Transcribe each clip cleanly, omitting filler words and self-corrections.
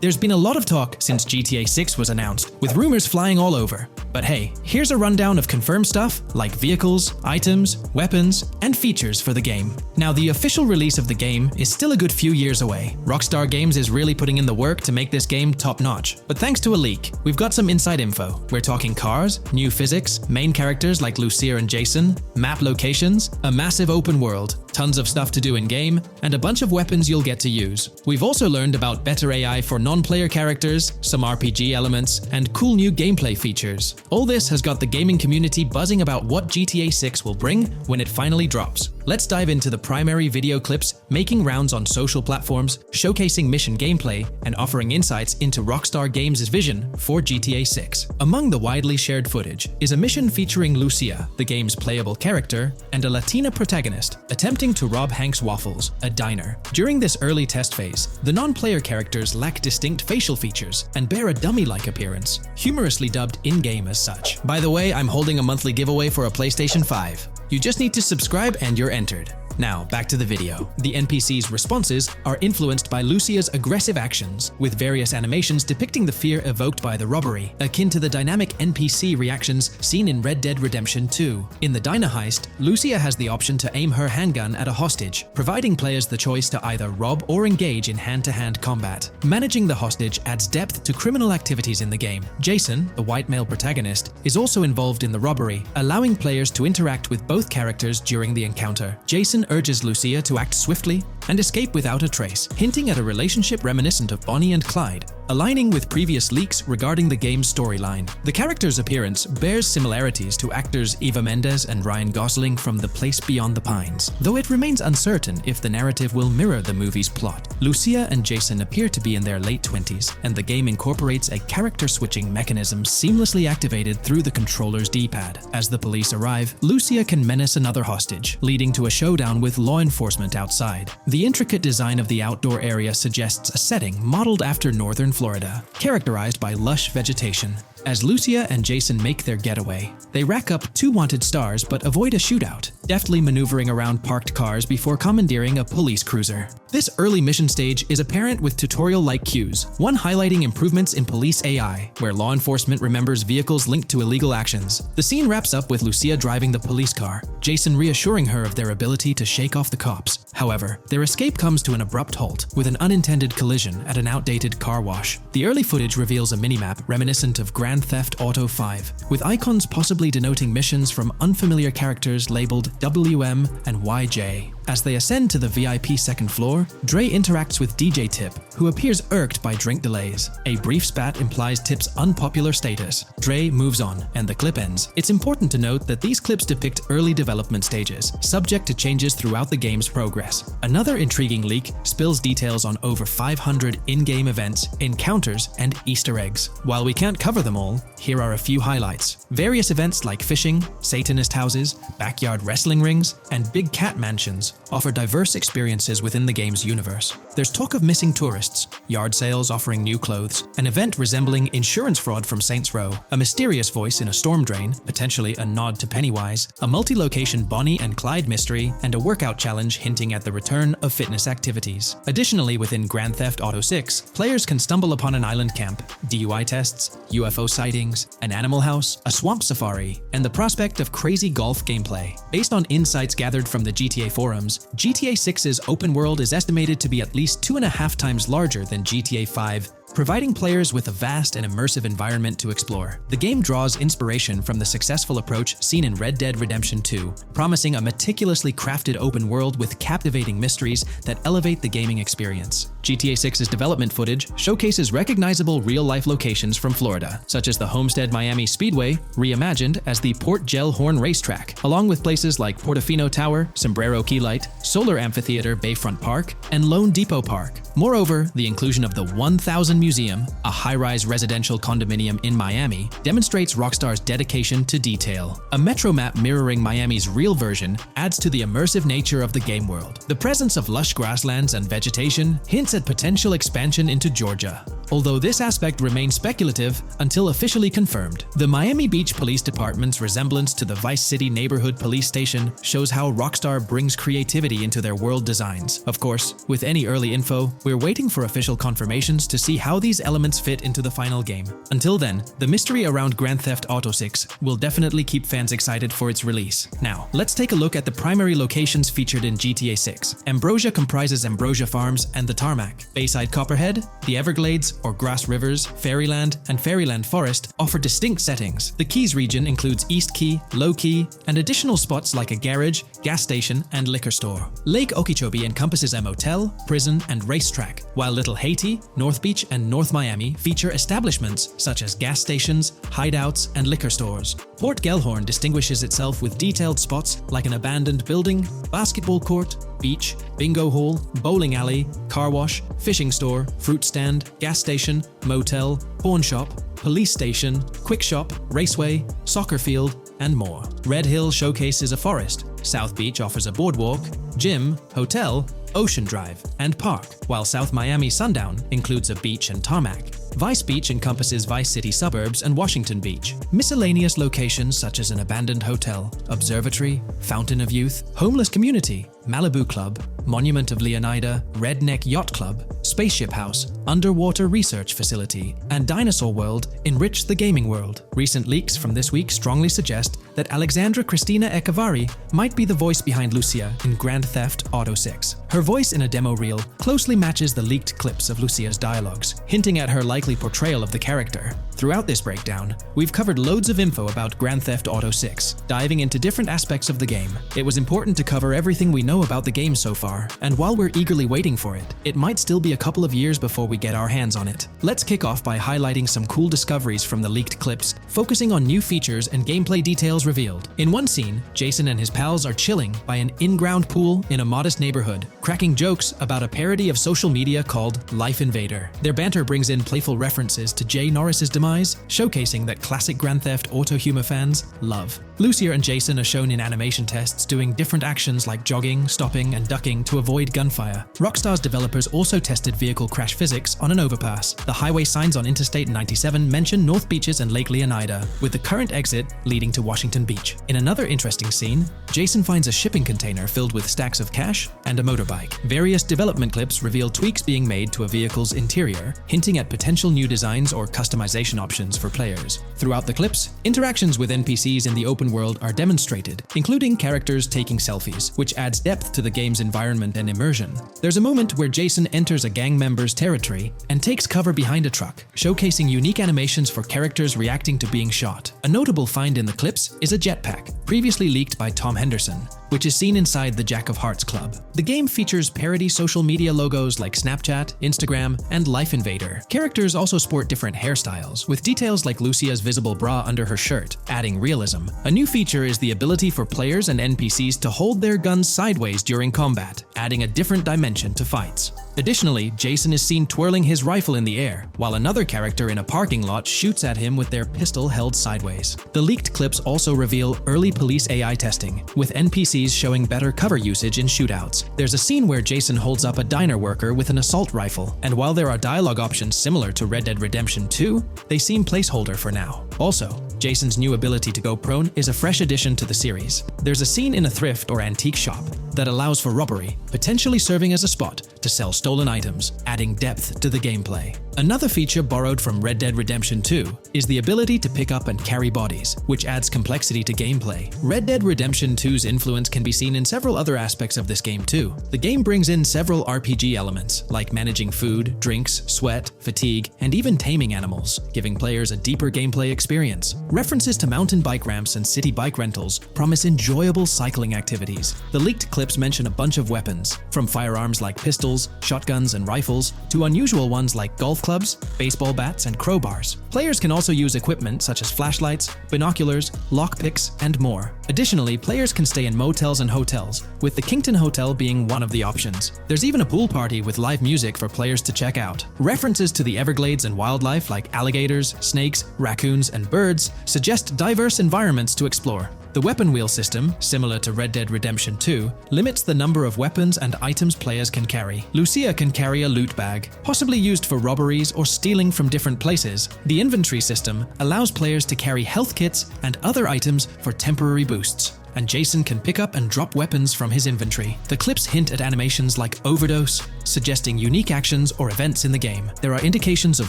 There's been a lot of talk since GTA 6 was announced, with rumors flying all over. But hey, here's a rundown of confirmed stuff like vehicles, items, weapons, and features for the game. Now, the official release of the game is still a good few years away. Rockstar Games is really putting in the work to make this game top-notch. But thanks to a leak, we've got some inside info. We're talking cars, new physics, main characters like Lucia and Jason, map locations, a massive open world, tons of stuff to do in-game, and a bunch of weapons you'll get to use. We've also learned about better AI for non-player characters, some RPG elements, and cool new gameplay features. All this has got the gaming community buzzing about what GTA 6 will bring when it finally drops. Let's dive into the primary video clips making rounds on social platforms, showcasing mission gameplay, and offering insights into Rockstar Games' vision for GTA 6. Among the widely shared footage is a mission featuring Lucia, the game's playable character, and a Latina protagonist attempting to rob Hank's Waffles, a diner. During this early test phase, the non-player characters lack distinct facial features and bear a dummy-like appearance, humorously dubbed in-game as such. By the way, I'm holding a monthly giveaway for a PlayStation 5. You just need to subscribe and you're entered. Now, back to the video. The NPC's responses are influenced by Lucia's aggressive actions, with various animations depicting the fear evoked by the robbery, akin to the dynamic NPC reactions seen in Red Dead Redemption 2. In the diner heist, Lucia has the option to aim her handgun at a hostage, providing players the choice to either rob or engage in hand-to-hand combat. Managing the hostage adds depth to criminal activities in the game. Jason, the white male protagonist, is also involved in the robbery, allowing players to interact with both characters during the encounter. Jason urges Lucia to act swiftly and escape without a trace, hinting at a relationship reminiscent of Bonnie and Clyde, aligning with previous leaks regarding the game's storyline. The character's appearance bears similarities to actors Eva Mendes and Ryan Gosling from The Place Beyond the Pines, though it remains uncertain if the narrative will mirror the movie's plot. Lucia and Jason appear to be in their late 20s, and the game incorporates a character switching mechanism seamlessly activated through the controller's D-pad. As the police arrive, Lucia can menace another hostage, leading to a showdown with law enforcement outside. The intricate design of the outdoor area suggests a setting modeled after northern Florida, characterized by lush vegetation. As Lucia and Jason make their getaway, they rack up 2 wanted stars but avoid a shootout, deftly maneuvering around parked cars before commandeering a police cruiser. This early mission stage is apparent with tutorial-like cues, one highlighting improvements in police AI, where law enforcement remembers vehicles linked to illegal actions. The scene wraps up with Lucia driving the police car, Jason reassuring her of their ability to shake off the cops. However, their escape comes to an abrupt halt, with an unintended collision at an outdated car wash. The early footage reveals a minimap reminiscent of Grand Theft Auto 5, with icons possibly denoting missions from unfamiliar characters labeled WM and YJ. As they ascend to the VIP second floor, Dre interacts with DJ Tip, who appears irked by drink delays. A brief spat implies Tip's unpopular status. Dre moves on, and the clip ends. It's important to note that these clips depict early development stages, subject to changes throughout the game's progress. Another intriguing leak spills details on over 500 in-game events, encounters, and Easter eggs. While we can't cover them all, here are a few highlights. Various events like fishing, Satanist houses, backyard wrestling rings, and big cat mansions offer diverse experiences within the game's universe. There's talk of missing tourists, yard sales offering new clothes, an event resembling insurance fraud from Saints Row, a mysterious voice in a storm drain, potentially a nod to Pennywise, a multi-location Bonnie and Clyde mystery, and a workout challenge hinting at the return of fitness activities. Additionally, within Grand Theft Auto 6, players can stumble upon an island camp, DUI tests, UFO sightings, an animal house, a swamp safari, and the prospect of crazy golf gameplay. Based on insights gathered from the GTA forums, GTA 6's open world is estimated to be at least 2.5 times larger than GTA 5, providing players with a vast and immersive environment to explore. The game draws inspiration from the successful approach seen in Red Dead Redemption 2, promising a meticulously crafted open world with captivating mysteries that elevate the gaming experience. GTA 6's development footage showcases recognizable real-life locations from Florida, such as the Homestead Miami Speedway, reimagined as the Port Gel-Horn Racetrack, along with places like Portofino Tower, Sombrero Key Light, Solar Amphitheater Bayfront Park, and Lone Depot Park. Moreover, the inclusion of the 1000 Museum, a high-rise residential condominium in Miami, demonstrates Rockstar's dedication to detail. A metro map mirroring Miami's real version adds to the immersive nature of the game world. The presence of lush grasslands and vegetation hints at potential expansion into Georgia. although this aspect remains speculative until officially confirmed. The Miami Beach Police Department's resemblance to the Vice City Neighborhood Police Station shows how Rockstar brings creativity into their world designs. Of course, with any early info, we're waiting for official confirmations to see how these elements fit into the final game. Until then, the mystery around Grand Theft Auto 6 will definitely keep fans excited for its release. Now, let's take a look at the primary locations featured in GTA 6. Ambrosia comprises Ambrosia Farms and the Tarmac. Bayside Copperhead, the Everglades or Grass Rivers, Fairyland, and Fairyland Forest offer distinct settings. The Keys region includes East Key, Low Key, and additional spots like a garage, gas station, and liquor store. Lake Okeechobee encompasses a motel, prison, and racetrack, while Little Haiti, North Beach, and North Miami feature establishments such as gas stations, hideouts, and liquor stores. Port Gellhorn distinguishes itself with detailed spots like an abandoned building, basketball court, beach, bingo hall, bowling alley, car wash, fishing store, fruit stand, gas station, motel, pawn shop, police station, quick shop, raceway, soccer field, and more. Red Hill showcases a forest. South Beach offers a boardwalk, gym, hotel, Ocean Drive, and park, while South Miami Sundown includes a beach and tarmac. Vice Beach encompasses Vice City suburbs and Washington Beach. Miscellaneous locations such as an abandoned hotel, observatory, Fountain of Youth, homeless community, Malibu Club, Monument of Leonida, Redneck Yacht Club, Spaceship House, Underwater Research Facility, and Dinosaur World enrich the gaming world. Recent leaks from this week strongly suggest that Alexandra Christina Echevarri might be the voice behind Lucia in Grand Theft Auto 6. Her voice in a demo reel closely matches the leaked clips of Lucia's dialogues, hinting at her likely portrayal of the character. Throughout this breakdown, we've covered loads of info about Grand Theft Auto 6, diving into different aspects of the game. It was important to cover everything we know about the game so far, and while we're eagerly waiting for it, it might still be a couple of years before we get our hands on it. Let's kick off by highlighting some cool discoveries from the leaked clips, focusing on new features and gameplay details revealed. In one scene, Jason and his pals are chilling by an in-ground pool in a modest neighborhood, cracking jokes about a parody of social media called Life Invader. Their banter brings in playful references to Jay Norris's demise, showcasing that classic Grand Theft Auto humor fans love. Lucia and Jason are shown in animation tests doing different actions like jogging, stopping, and ducking to avoid gunfire. Rockstar's developers also tested vehicle crash physics on an overpass. The highway signs on Interstate 97 mention North Beaches and Lake Leonida, with the current exit leading to Washington Beach. In another interesting scene, Jason finds a shipping container filled with stacks of cash and a motorbike. Various development clips reveal tweaks being made to a vehicle's interior, hinting at potential new designs or customization options for players. Throughout the clips, interactions with NPCs in the open world are demonstrated, including characters taking selfies, which adds depth to the game's environment and immersion. There's a moment where Jason enters a gang member's territory and takes cover behind a truck, showcasing unique animations for characters reacting to being shot. A notable find in the clips is a jetpack, previously leaked by Tom Henderson, which is seen inside the Jack of Hearts Club. The game features parody social media logos like Snapchat, Instagram, and Life Invader. Characters also sport different hairstyles, with details like Lucia's visible bra under her shirt, adding realism. A new feature is the ability for players and NPCs to hold their guns sideways during combat, adding a different dimension to fights. Additionally, Jason is seen twirling his rifle in the air, while another character in a parking lot shoots at him with their pistol held sideways. The leaked clips also reveal early police AI testing, with NPCs showing better cover usage in shootouts. There's a scene where Jason holds up a diner worker with an assault rifle, and while there are dialogue options similar to Red Dead Redemption 2, they seem placeholder for now. Also, Jason's new ability to go prone is a fresh addition to the series. There's a scene in a thrift or antique shop that allows for robbery, potentially serving as a spot to sell stolen items, adding depth to the gameplay. Another feature borrowed from Red Dead Redemption 2 is the ability to pick up and carry bodies, which adds complexity to gameplay. Red Dead Redemption 2's influence can be seen in several other aspects of this game too. The game brings in several RPG elements, like managing food, drinks, sweat, fatigue, and even taming animals, giving players a deeper gameplay experience. References to mountain bike ramps and city bike rentals promise enjoyable cycling activities. The leaked clips mention a bunch of weapons, from firearms like pistols, shotguns, and rifles, to unusual ones like golf clubs, baseball bats, and crowbars. Players can also use equipment such as flashlights, binoculars, lockpicks, and more. Additionally, players can stay in motels and hotels, with the Kington Hotel being one of the options. There's even a pool party with live music for players to check out. References to the Everglades and wildlife like alligators, snakes, raccoons, and birds suggest diverse environments to explore. The weapon wheel system, similar to Red Dead Redemption 2, limits the number of weapons and items players can carry. Lucia can carry a loot bag, possibly used for robberies or stealing from different places. The inventory system allows players to carry health kits and other items for temporary boosts, and Jason can pick up and drop weapons from his inventory. The clips hint at animations like overdose, suggesting unique actions or events in the game. There are indications of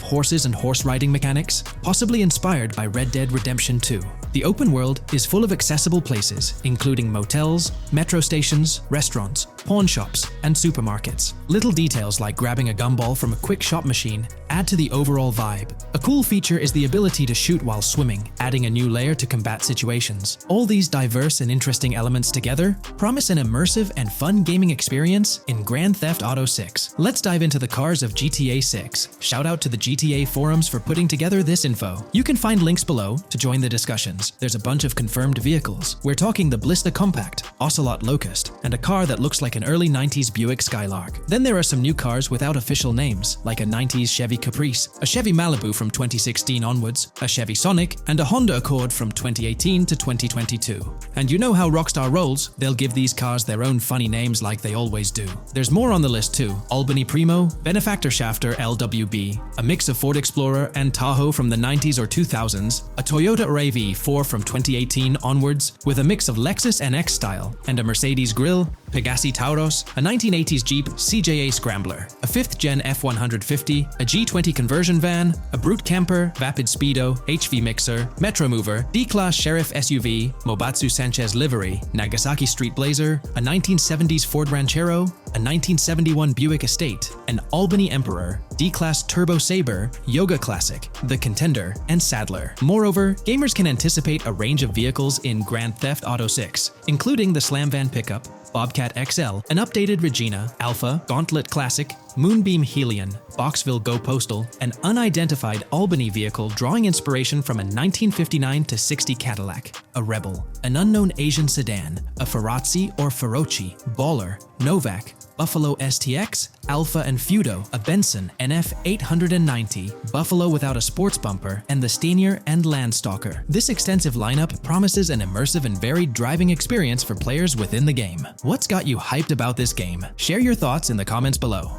horses and horse riding mechanics, possibly inspired by Red Dead Redemption 2. The open world is full of accessible places, including motels, metro stations, restaurants, pawn shops, and supermarkets. Little details like grabbing a gumball from a quick shop machine add to the overall vibe. A cool feature is the ability to shoot while swimming, adding a new layer to combat situations. All these diverse and interesting elements together promise an immersive and fun gaming experience in Grand Theft Auto 6. Let's dive into the cars of GTA 6. Shout out to the GTA forums for putting together this info. You can find links below to join the discussions. There's a bunch of confirmed vehicles. We're talking the Blista Compact, Ocelot Locust, and a car that looks like an early 90s Buick Skylark. Then there are some new cars without official names, like a 90s Chevy Caprice, a Chevy Malibu from 2016 onwards, a Chevy Sonic, and a Honda Accord from 2018 to 2022. And you know how Rockstar rolls, they'll give these cars their own funny names like they always do. There's more on the list too. Albany Primo, Benefactor Shafter LWB, a mix of Ford Explorer and Tahoe from the 90s or 2000s, a Toyota RAV4 from 2018 onwards with a mix of Lexus NX style, and a Mercedes Grill, Pegassi Tauros, a 1980s Jeep CJA Scrambler, a 5th Gen F150, a G20 conversion van, a Brute Camper, Vapid Speedo, HV Mixer, Metro Mover, D-Class Sheriff SUV, Mobatsu Sanchez Livery, Nagasaki Street Blazer, a 1970s Ford Ranchero, a 1971 Buick Estate, an Albany Emperor, D-Class Turbo Sabre, Yoga Classic, the Contender, and Sadler. Moreover, gamers can anticipate a range of vehicles in Grand Theft Auto 6, including the Slam Van pickup, Bobcat XL, an updated Regina, Alpha, Gauntlet Classic, Moonbeam Helion, Boxville Go Postal, an unidentified Albany vehicle drawing inspiration from a 1959-60 Cadillac, a Rebel, an unknown Asian sedan, a Ferrazzi or Feroci, Baller, Novak, Buffalo STX, Alpha and Feudo, a Benson NF 890, Buffalo without a sports bumper, and the Stanier and Landstalker. This extensive lineup promises an immersive and varied driving experience for players within the game. What's got you hyped about this game? Share your thoughts in the comments below.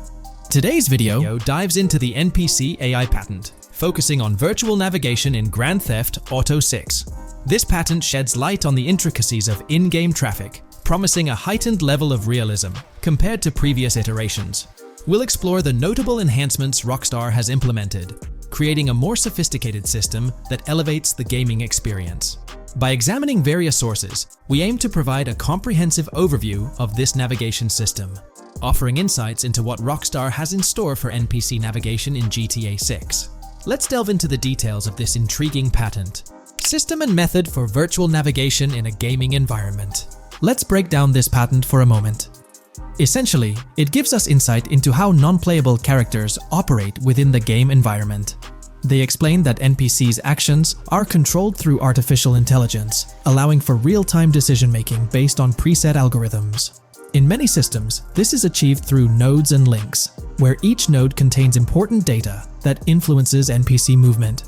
Today's video dives into the NPC AI patent, focusing on virtual navigation in Grand Theft Auto 6. This patent sheds light on the intricacies of in-game traffic, promising a heightened level of realism compared to previous iterations. We'll explore the notable enhancements Rockstar has implemented, creating a more sophisticated system that elevates the gaming experience. By examining various sources, we aim to provide a comprehensive overview of this navigation system, offering insights into what Rockstar has in store for NPC navigation in GTA 6. Let's delve into the details of this intriguing patent. System and method for virtual navigation in a gaming environment. Let's break down this patent for a moment. Essentially, it gives us insight into how non-playable characters operate within the game environment. They explain that NPCs' actions are controlled through artificial intelligence, allowing for real-time decision-making based on preset algorithms. In many systems, this is achieved through nodes and links, where each node contains important data that influences NPC movement.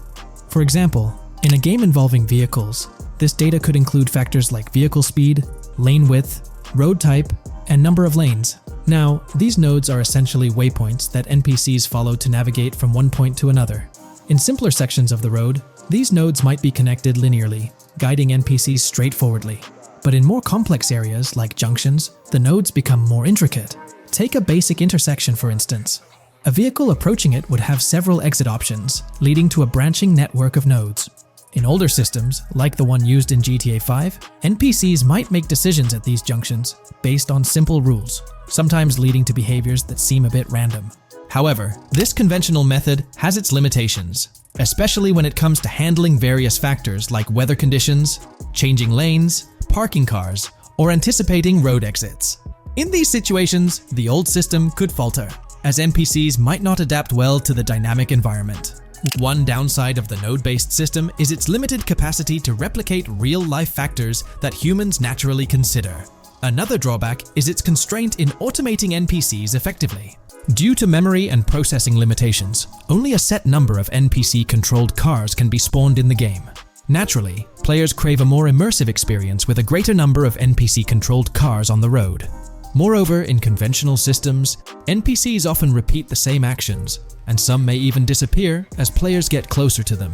For example, in a game involving vehicles, this data could include factors like vehicle speed, lane width, road type, and number of lanes. Now, these nodes are essentially waypoints that NPCs follow to navigate from one point to another. In simpler sections of the road, these nodes might be connected linearly, guiding NPCs straightforwardly. But in more complex areas, like junctions, the nodes become more intricate. Take a basic intersection, for instance. A vehicle approaching it would have several exit options, leading to a branching network of nodes. In older systems, like the one used in GTA 5, NPCs might make decisions at these junctions based on simple rules, sometimes leading to behaviors that seem a bit random. However, this conventional method has its limitations, especially when it comes to handling various factors like weather conditions, changing lanes, parking cars, or anticipating road exits. In these situations, the old system could falter, as NPCs might not adapt well to the dynamic environment. One downside of the node-based system is its limited capacity to replicate real-life factors that humans naturally consider. Another drawback is its constraint in automating NPCs effectively. Due to memory and processing limitations, only a set number of NPC-controlled cars can be spawned in the game. Naturally, Players crave a more immersive experience with a greater number of NPC-controlled cars on the road. Moreover, in conventional systems, NPCs often repeat the same actions, and some may even disappear as players get closer to them.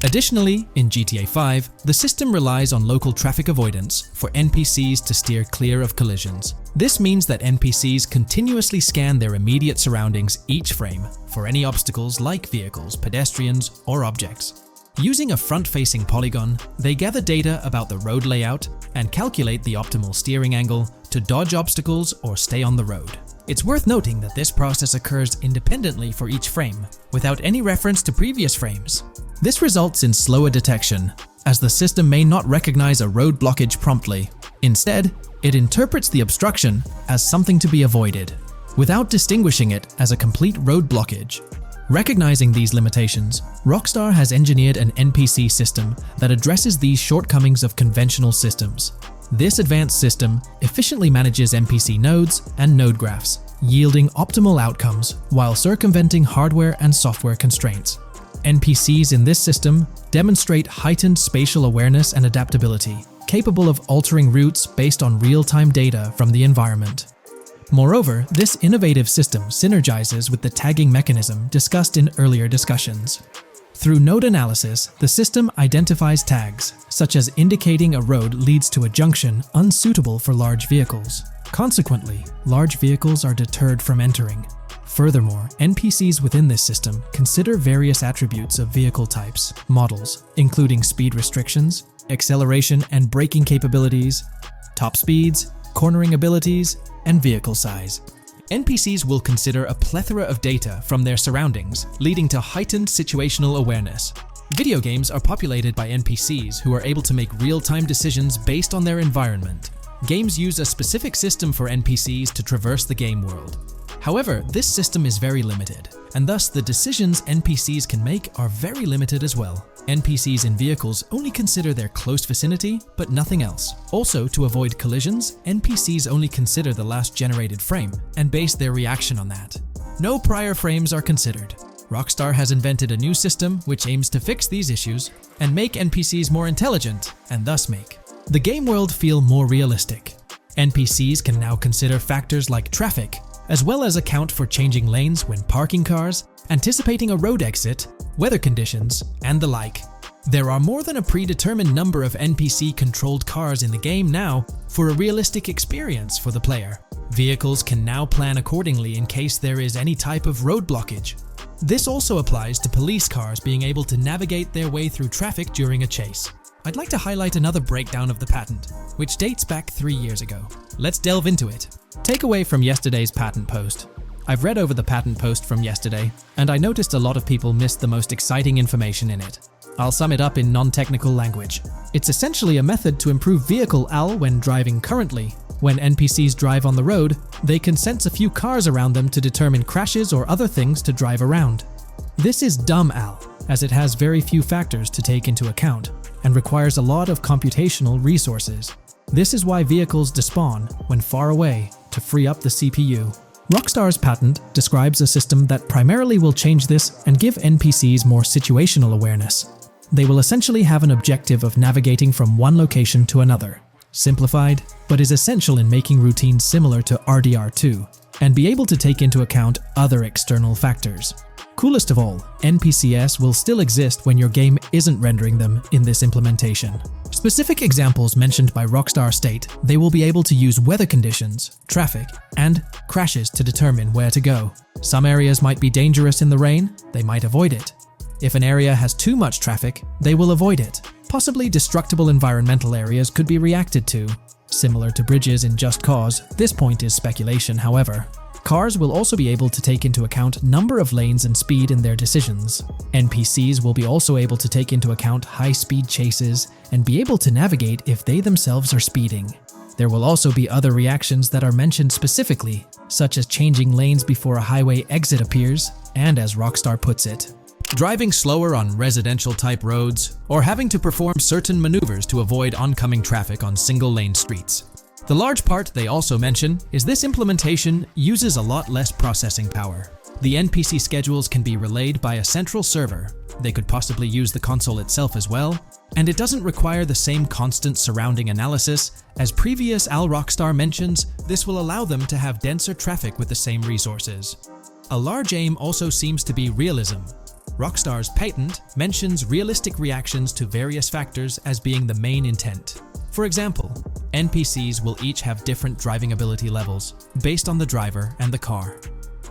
Additionally, in GTA 5, the system relies on local traffic avoidance for NPCs to steer clear of collisions. This means that NPCs continuously scan their immediate surroundings each frame for any obstacles like vehicles, pedestrians, or objects. Using a front-facing polygon, they gather data about the road layout and calculate the optimal steering angle to dodge obstacles or stay on the road. It's worth noting that this process occurs independently for each frame, without any reference to previous frames. This results in slower detection, as the system may not recognize a road blockage promptly. Instead, it interprets the obstruction as something to be avoided, without distinguishing it as a complete road blockage. Recognizing these limitations, Rockstar has engineered an NPC system that addresses these shortcomings of conventional systems. This advanced system efficiently manages NPC nodes and node graphs, yielding optimal outcomes while circumventing hardware and software constraints. NPCs in this system demonstrate heightened spatial awareness and adaptability, capable of altering routes based on real-time data from the environment. Moreover, this innovative system synergizes with the tagging mechanism discussed in earlier discussions. Through node analysis, the system identifies tags, such as indicating a road leads to a junction unsuitable for large vehicles. Consequently, large vehicles are deterred from entering. Furthermore, NPCs within this system consider various attributes of vehicle types, models, including speed restrictions, acceleration and braking capabilities, top speeds, cornering abilities, and vehicle size. NPCs will consider a plethora of data from their surroundings, leading to heightened situational awareness. Video games are populated by NPCs who are able to make real-time decisions based on their environment. Games use a specific system for NPCs to traverse the game world. However, this system is very limited, and thus the decisions NPCs can make are very limited as well. NPCs in vehicles only consider their close vicinity, but nothing else. Also, to avoid collisions, NPCs only consider the last generated frame and base their reaction on that. No prior frames are considered. Rockstar has invented a new system which aims to fix these issues and make NPCs more intelligent, and thus make the game world feel more realistic. NPCs can now consider factors like traffic, as well as account for changing lanes when parking cars, anticipating a road exit, weather conditions, and the like. There are more than a predetermined number of NPC-controlled cars in the game now for a realistic experience for the player. Vehicles can now plan accordingly in case there is any type of road blockage. This also applies to police cars being able to navigate their way through traffic during a chase. I'd like to highlight another breakdown of the patent, which dates back 3 years ago. Let's delve into it. Takeaway from yesterday's patent post. I've read over the patent post from yesterday, and I noticed a lot of people missed the most exciting information in it. I'll sum it up in non-technical language. It's essentially a method to improve vehicle AL when driving currently. When NPCs drive on the road, they can sense a few cars around them to determine crashes or other things to drive around. This is dumb AL, as it has very few factors to take into account, and requires a lot of computational resources. This is why vehicles despawn when far away to free up the CPU. Rockstar's patent describes a system that primarily will change this and give NPCs more situational awareness. They will essentially have an objective of navigating from one location to another. Simplified, but is essential in making routines similar to RDR2, and be able to take into account other external factors. Coolest of all, NPCs will still exist when your game isn't rendering them in this implementation. Specific examples mentioned by Rockstar state they will be able to use weather conditions, traffic, and crashes to determine where to go. Some areas might be dangerous in the rain, they might avoid it. If an area has too much traffic, they will avoid it. Possibly destructible environmental areas could be reacted to. Similar to bridges in Just Cause, this point is speculation, however. Cars will also be able to take into account number of lanes and speed in their decisions. NPCs will be also able to take into account high-speed chases and be able to navigate if they themselves are speeding. There will also be other reactions that are mentioned specifically, such as changing lanes before a highway exit appears, and as Rockstar puts it, driving slower on residential-type roads, or having to perform certain maneuvers to avoid oncoming traffic on single-lane streets. The large part they also mention is this implementation uses a lot less processing power. The NPC schedules can be relayed by a central server, they could possibly use the console itself as well, and it doesn't require the same constant surrounding analysis. As previous Al Rockstar mentions, this will allow them to have denser traffic with the same resources. A large aim also seems to be realism. Rockstar's patent mentions realistic reactions to various factors as being the main intent. For example, NPCs will each have different driving ability levels based on the driver and the car.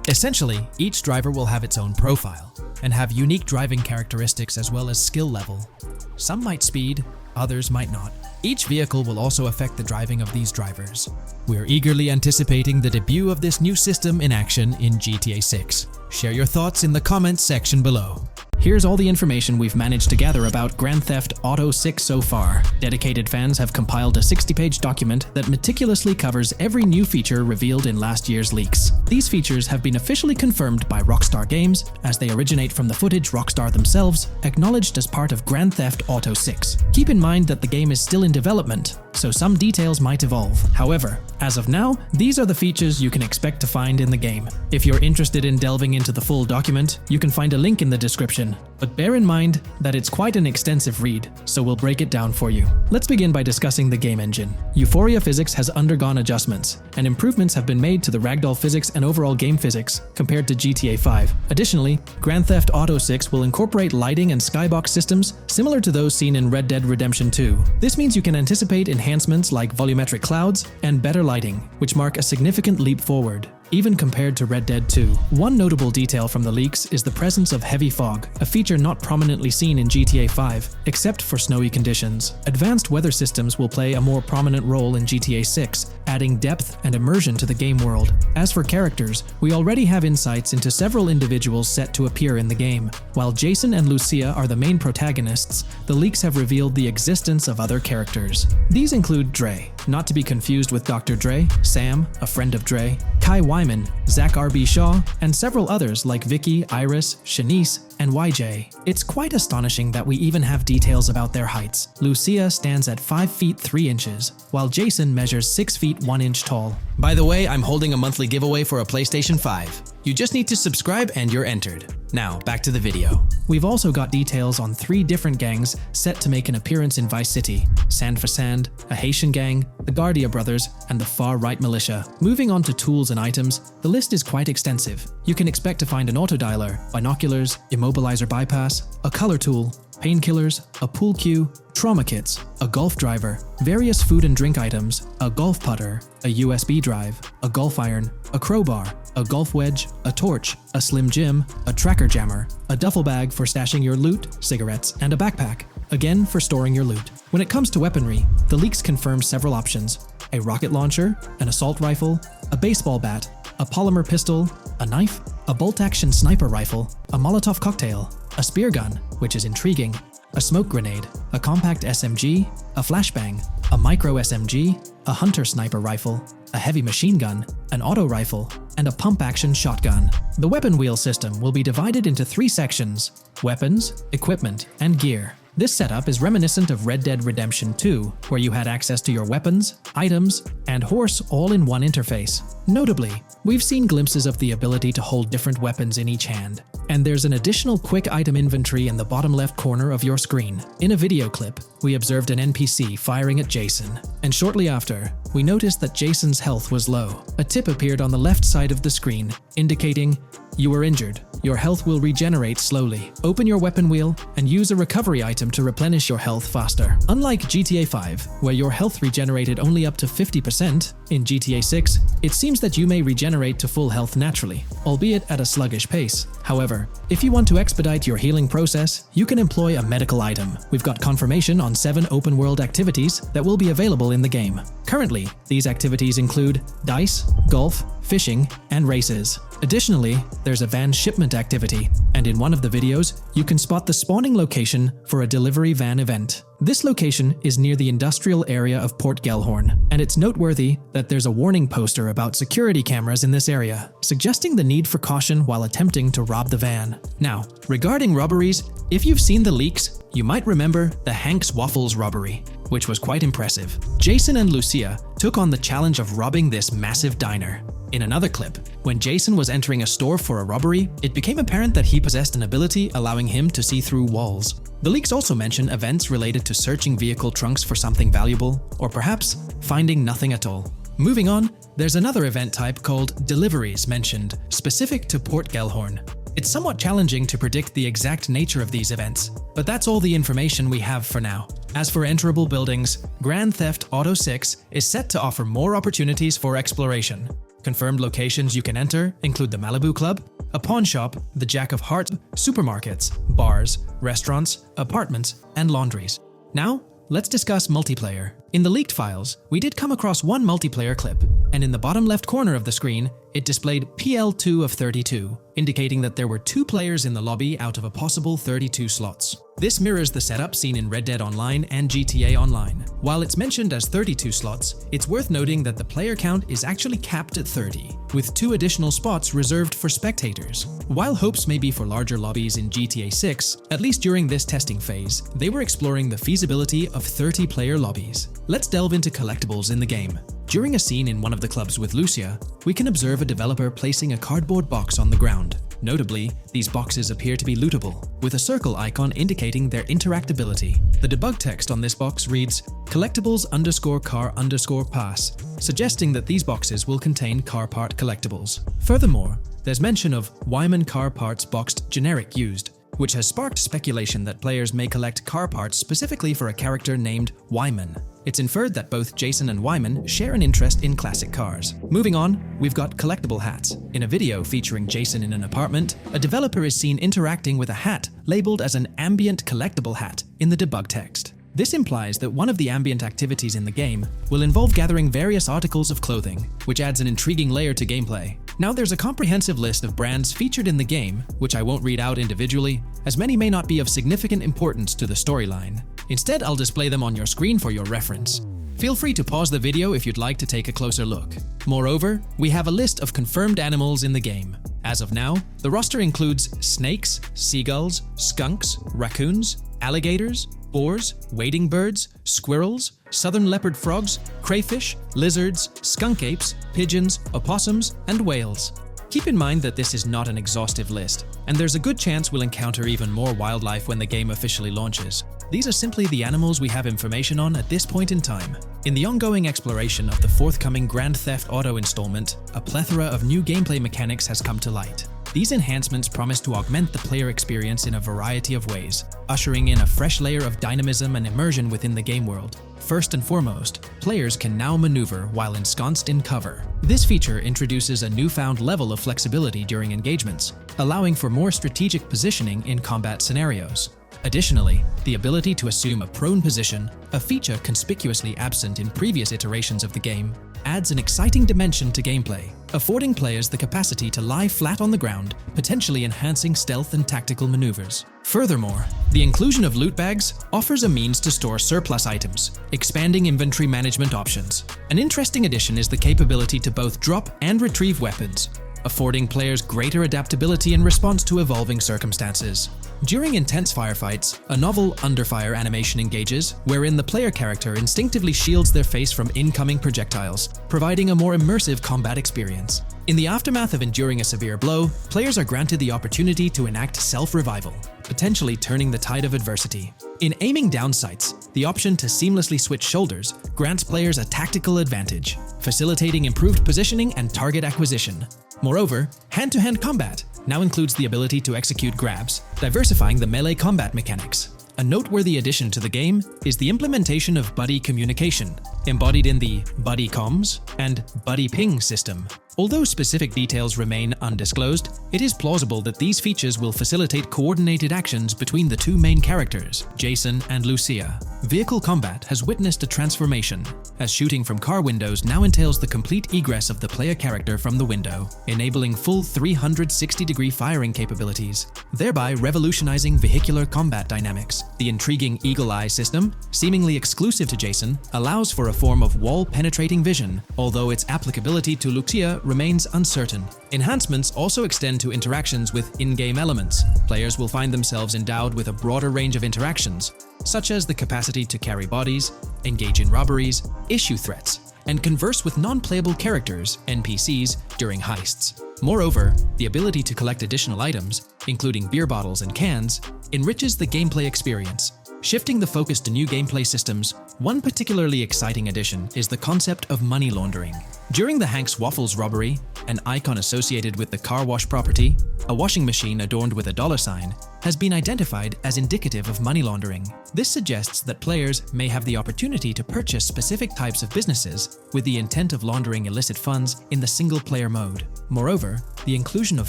Essentially, each driver will have its own profile and have unique driving characteristics as well as skill level. Some might speed, others might not. Each vehicle will also affect the driving of these drivers. We're eagerly anticipating the debut of this new system in action in GTA 6. Share your thoughts in the comments section below. Here's all the information we've managed to gather about Grand Theft Auto 6 so far. Dedicated fans have compiled a 60-page document that meticulously covers every new feature revealed in last year's leaks. These features have been officially confirmed by Rockstar Games, as they originate from the footage Rockstar themselves acknowledged as part of Grand Theft Auto 6. Keep in mind that the game is still in development, so some details might evolve. However, as of now, these are the features you can expect to find in the game. If you're interested in delving into the full document, you can find a link in the description. But bear in mind that it's quite an extensive read, so we'll break it down for you. Let's begin by discussing the game engine. Euphoria physics has undergone adjustments, and improvements have been made to the ragdoll physics and overall game physics compared to GTA 5. Additionally, Grand Theft Auto 6 will incorporate lighting and skybox systems similar to those seen in Red Dead Redemption 2. This means you can anticipate enhancements like volumetric clouds and better lighting, which mark a significant leap forward, even compared to Red Dead 2. One notable detail from the leaks is the presence of heavy fog, a feature not prominently seen in GTA 5, except for snowy conditions. Advanced weather systems will play a more prominent role in GTA 6, adding depth and immersion to the game world. As for characters, we already have insights into several individuals set to appear in the game. While Jason and Lucia are the main protagonists, the leaks have revealed the existence of other characters. These include Dre, not to be confused with Dr. Dre, Sam, a friend of Dre, Kai Wyman, Zach R.B. Shaw, and several others like Vicky, Iris, Shanice, and YJ. It's quite astonishing that we even have details about their heights. Lucia stands at 5 feet 3 inches, while Jason measures 6 feet 1 inch tall. By the way, I'm holding a monthly giveaway for a PlayStation 5. You just need to subscribe and you're entered. Now, back to the video. We've also got details on 3 different gangs set to make an appearance in Vice City: Sand for Sand, a Haitian gang, the Guardia Brothers, and the Far Right Militia. Moving on to tools and items, the list is quite extensive. You can expect to find an autodialer, binoculars, immobilizer bypass, a color tool, painkillers, a pool cue, trauma kits, a golf driver, various food and drink items, a golf putter, a USB drive, a golf iron, a crowbar, a golf wedge, a torch, a Slim Jim, a tracker jammer, a duffel bag for stashing your loot, cigarettes, and a backpack, again for storing your loot. When it comes to weaponry, the leaks confirm several options: a rocket launcher, an assault rifle, a baseball bat, a polymer pistol, a knife, a bolt-action sniper rifle, a Molotov cocktail, a spear gun, which is intriguing, a smoke grenade, a compact SMG, a flashbang, a micro SMG, a hunter sniper rifle, a heavy machine gun, an auto rifle, and a pump-action shotgun. The weapon wheel system will be divided into 3 sections: weapons, equipment, and gear. This setup is reminiscent of Red Dead Redemption 2, where you had access to your weapons, items, and horse all in one interface. Notably, we've seen glimpses of the ability to hold different weapons in each hand, and there's an additional quick item inventory in the bottom left corner of your screen. In a video clip, we observed an NPC firing at Jason, and shortly after, we noticed that Jason's health was low. A tip appeared on the left side of the screen, indicating, "You were injured. Your health will regenerate slowly. Open your weapon wheel and use a recovery item to replenish your health faster." Unlike GTA 5, where your health regenerated only up to 50%, in GTA 6, it seems that you may regenerate to full health naturally, albeit at a sluggish pace. However, if you want to expedite your healing process, you can employ a medical item. We've got confirmation on 7 open-world activities that will be available in the game. Currently, these activities include dice, golf, fishing, and races. Additionally, there's a van shipment activity, and in one of the videos, you can spot the spawning location for a delivery van event. This location is near the industrial area of Port Gellhorn, and it's noteworthy that there's a warning poster about security cameras in this area, suggesting the need for caution while attempting to rob the van. Now, regarding robberies, if you've seen the leaks, you might remember the Hank's Waffles robbery, which was quite impressive. Jason and Lucia took on the challenge of robbing this massive diner. In another clip, when Jason was entering a store for a robbery, it became apparent that he possessed an ability allowing him to see through walls. The leaks also mention events related to searching vehicle trunks for something valuable, or perhaps finding nothing at all. Moving on, there's another event type called Deliveries mentioned, specific to Port Gellhorn. It's somewhat challenging to predict the exact nature of these events, but that's all the information we have for now. As for enterable buildings, Grand Theft Auto 6 is set to offer more opportunities for exploration. Confirmed locations you can enter include the Malibu Club, a pawn shop, the Jack of Hearts, supermarkets, bars, restaurants, apartments, and laundries. Now, let's discuss multiplayer. In the leaked files, we did come across one multiplayer clip, and in the bottom left corner of the screen, it displayed PL2 of 32, indicating that there were 2 players in the lobby out of a possible 32 slots. This mirrors the setup seen in Red Dead Online and GTA Online. While it's mentioned as 32 slots, it's worth noting that the player count is actually capped at 30, with 2 additional spots reserved for spectators. While hopes may be for larger lobbies in GTA 6, at least during this testing phase, they were exploring the feasibility of 30-player lobbies. Let's delve into collectibles in the game. During a scene in one of the clubs with Lucia, we can observe a developer placing a cardboard box on the ground. Notably, these boxes appear to be lootable, with a circle icon indicating their interactability. The debug text on this box reads, collectibles_car_pass, suggesting that these boxes will contain car part collectibles. Furthermore, there's mention of Wyman car parts boxed generic used, which has sparked speculation that players may collect car parts specifically for a character named Wyman. It's inferred that both Jason and Wyman share an interest in classic cars. Moving on, we've got collectible hats. In a video featuring Jason in an apartment, a developer is seen interacting with a hat labeled as an ambient collectible hat in the debug text. This implies that one of the ambient activities in the game will involve gathering various articles of clothing, which adds an intriguing layer to gameplay. Now there's a comprehensive list of brands featured in the game, which I won't read out individually, as many may not be of significant importance to the storyline. Instead, I'll display them on your screen for your reference. Feel free to pause the video if you'd like to take a closer look. Moreover, we have a list of confirmed animals in the game. As of now, the roster includes snakes, seagulls, skunks, raccoons, alligators, boars, wading birds, squirrels, southern leopard frogs, crayfish, lizards, skunk apes, pigeons, opossums, and whales. Keep in mind that this is not an exhaustive list, and there's a good chance we'll encounter even more wildlife when the game officially launches. These are simply the animals we have information on at this point in time. In the ongoing exploration of the forthcoming Grand Theft Auto installment, a plethora of new gameplay mechanics has come to light. These enhancements promise to augment the player experience in a variety of ways, ushering in a fresh layer of dynamism and immersion within the game world. First and foremost, players can now maneuver while ensconced in cover. This feature introduces a newfound level of flexibility during engagements, allowing for more strategic positioning in combat scenarios. Additionally, the ability to assume a prone position, a feature conspicuously absent in previous iterations of the game, adds an exciting dimension to gameplay, affording players the capacity to lie flat on the ground, potentially enhancing stealth and tactical maneuvers. Furthermore, the inclusion of loot bags offers a means to store surplus items, expanding inventory management options. An interesting addition is the capability to both drop and retrieve weapons, affording players greater adaptability in response to evolving circumstances. During intense firefights, a novel under-fire animation engages, wherein the player character instinctively shields their face from incoming projectiles, providing a more immersive combat experience. In the aftermath of enduring a severe blow, players are granted the opportunity to enact self-revival, potentially turning the tide of adversity. In aiming down sights, the option to seamlessly switch shoulders grants players a tactical advantage, facilitating improved positioning and target acquisition. Moreover, hand-to-hand combat now includes the ability to execute grabs, diversifying the melee combat mechanics. A noteworthy addition to the game is the implementation of buddy communication, embodied in the Buddy Comms and Buddy Ping system. Although specific details remain undisclosed, it is plausible that these features will facilitate coordinated actions between the two main characters, Jason and Lucia. Vehicle combat has witnessed a transformation, as shooting from car windows now entails the complete egress of the player character from the window, enabling full 360-degree firing capabilities, thereby revolutionizing vehicular combat dynamics. The intriguing Eagle Eye system, seemingly exclusive to Jason, allows for a form of wall-penetrating vision, although its applicability to Lucia remains uncertain. Enhancements also extend to interactions with in-game elements. Players will find themselves endowed with a broader range of interactions, such as the capacity to carry bodies, engage in robberies, issue threats, and converse with non-playable characters, NPCs, during heists. Moreover, the ability to collect additional items, including beer bottles and cans, enriches the gameplay experience. Shifting the focus to new gameplay systems, one particularly exciting addition is the concept of money laundering. During the Hank's Waffles robbery, an icon associated with the car wash property, a washing machine adorned with a dollar sign, has been identified as indicative of money laundering. This suggests that players may have the opportunity to purchase specific types of businesses with the intent of laundering illicit funds in the single-player mode. Moreover, the inclusion of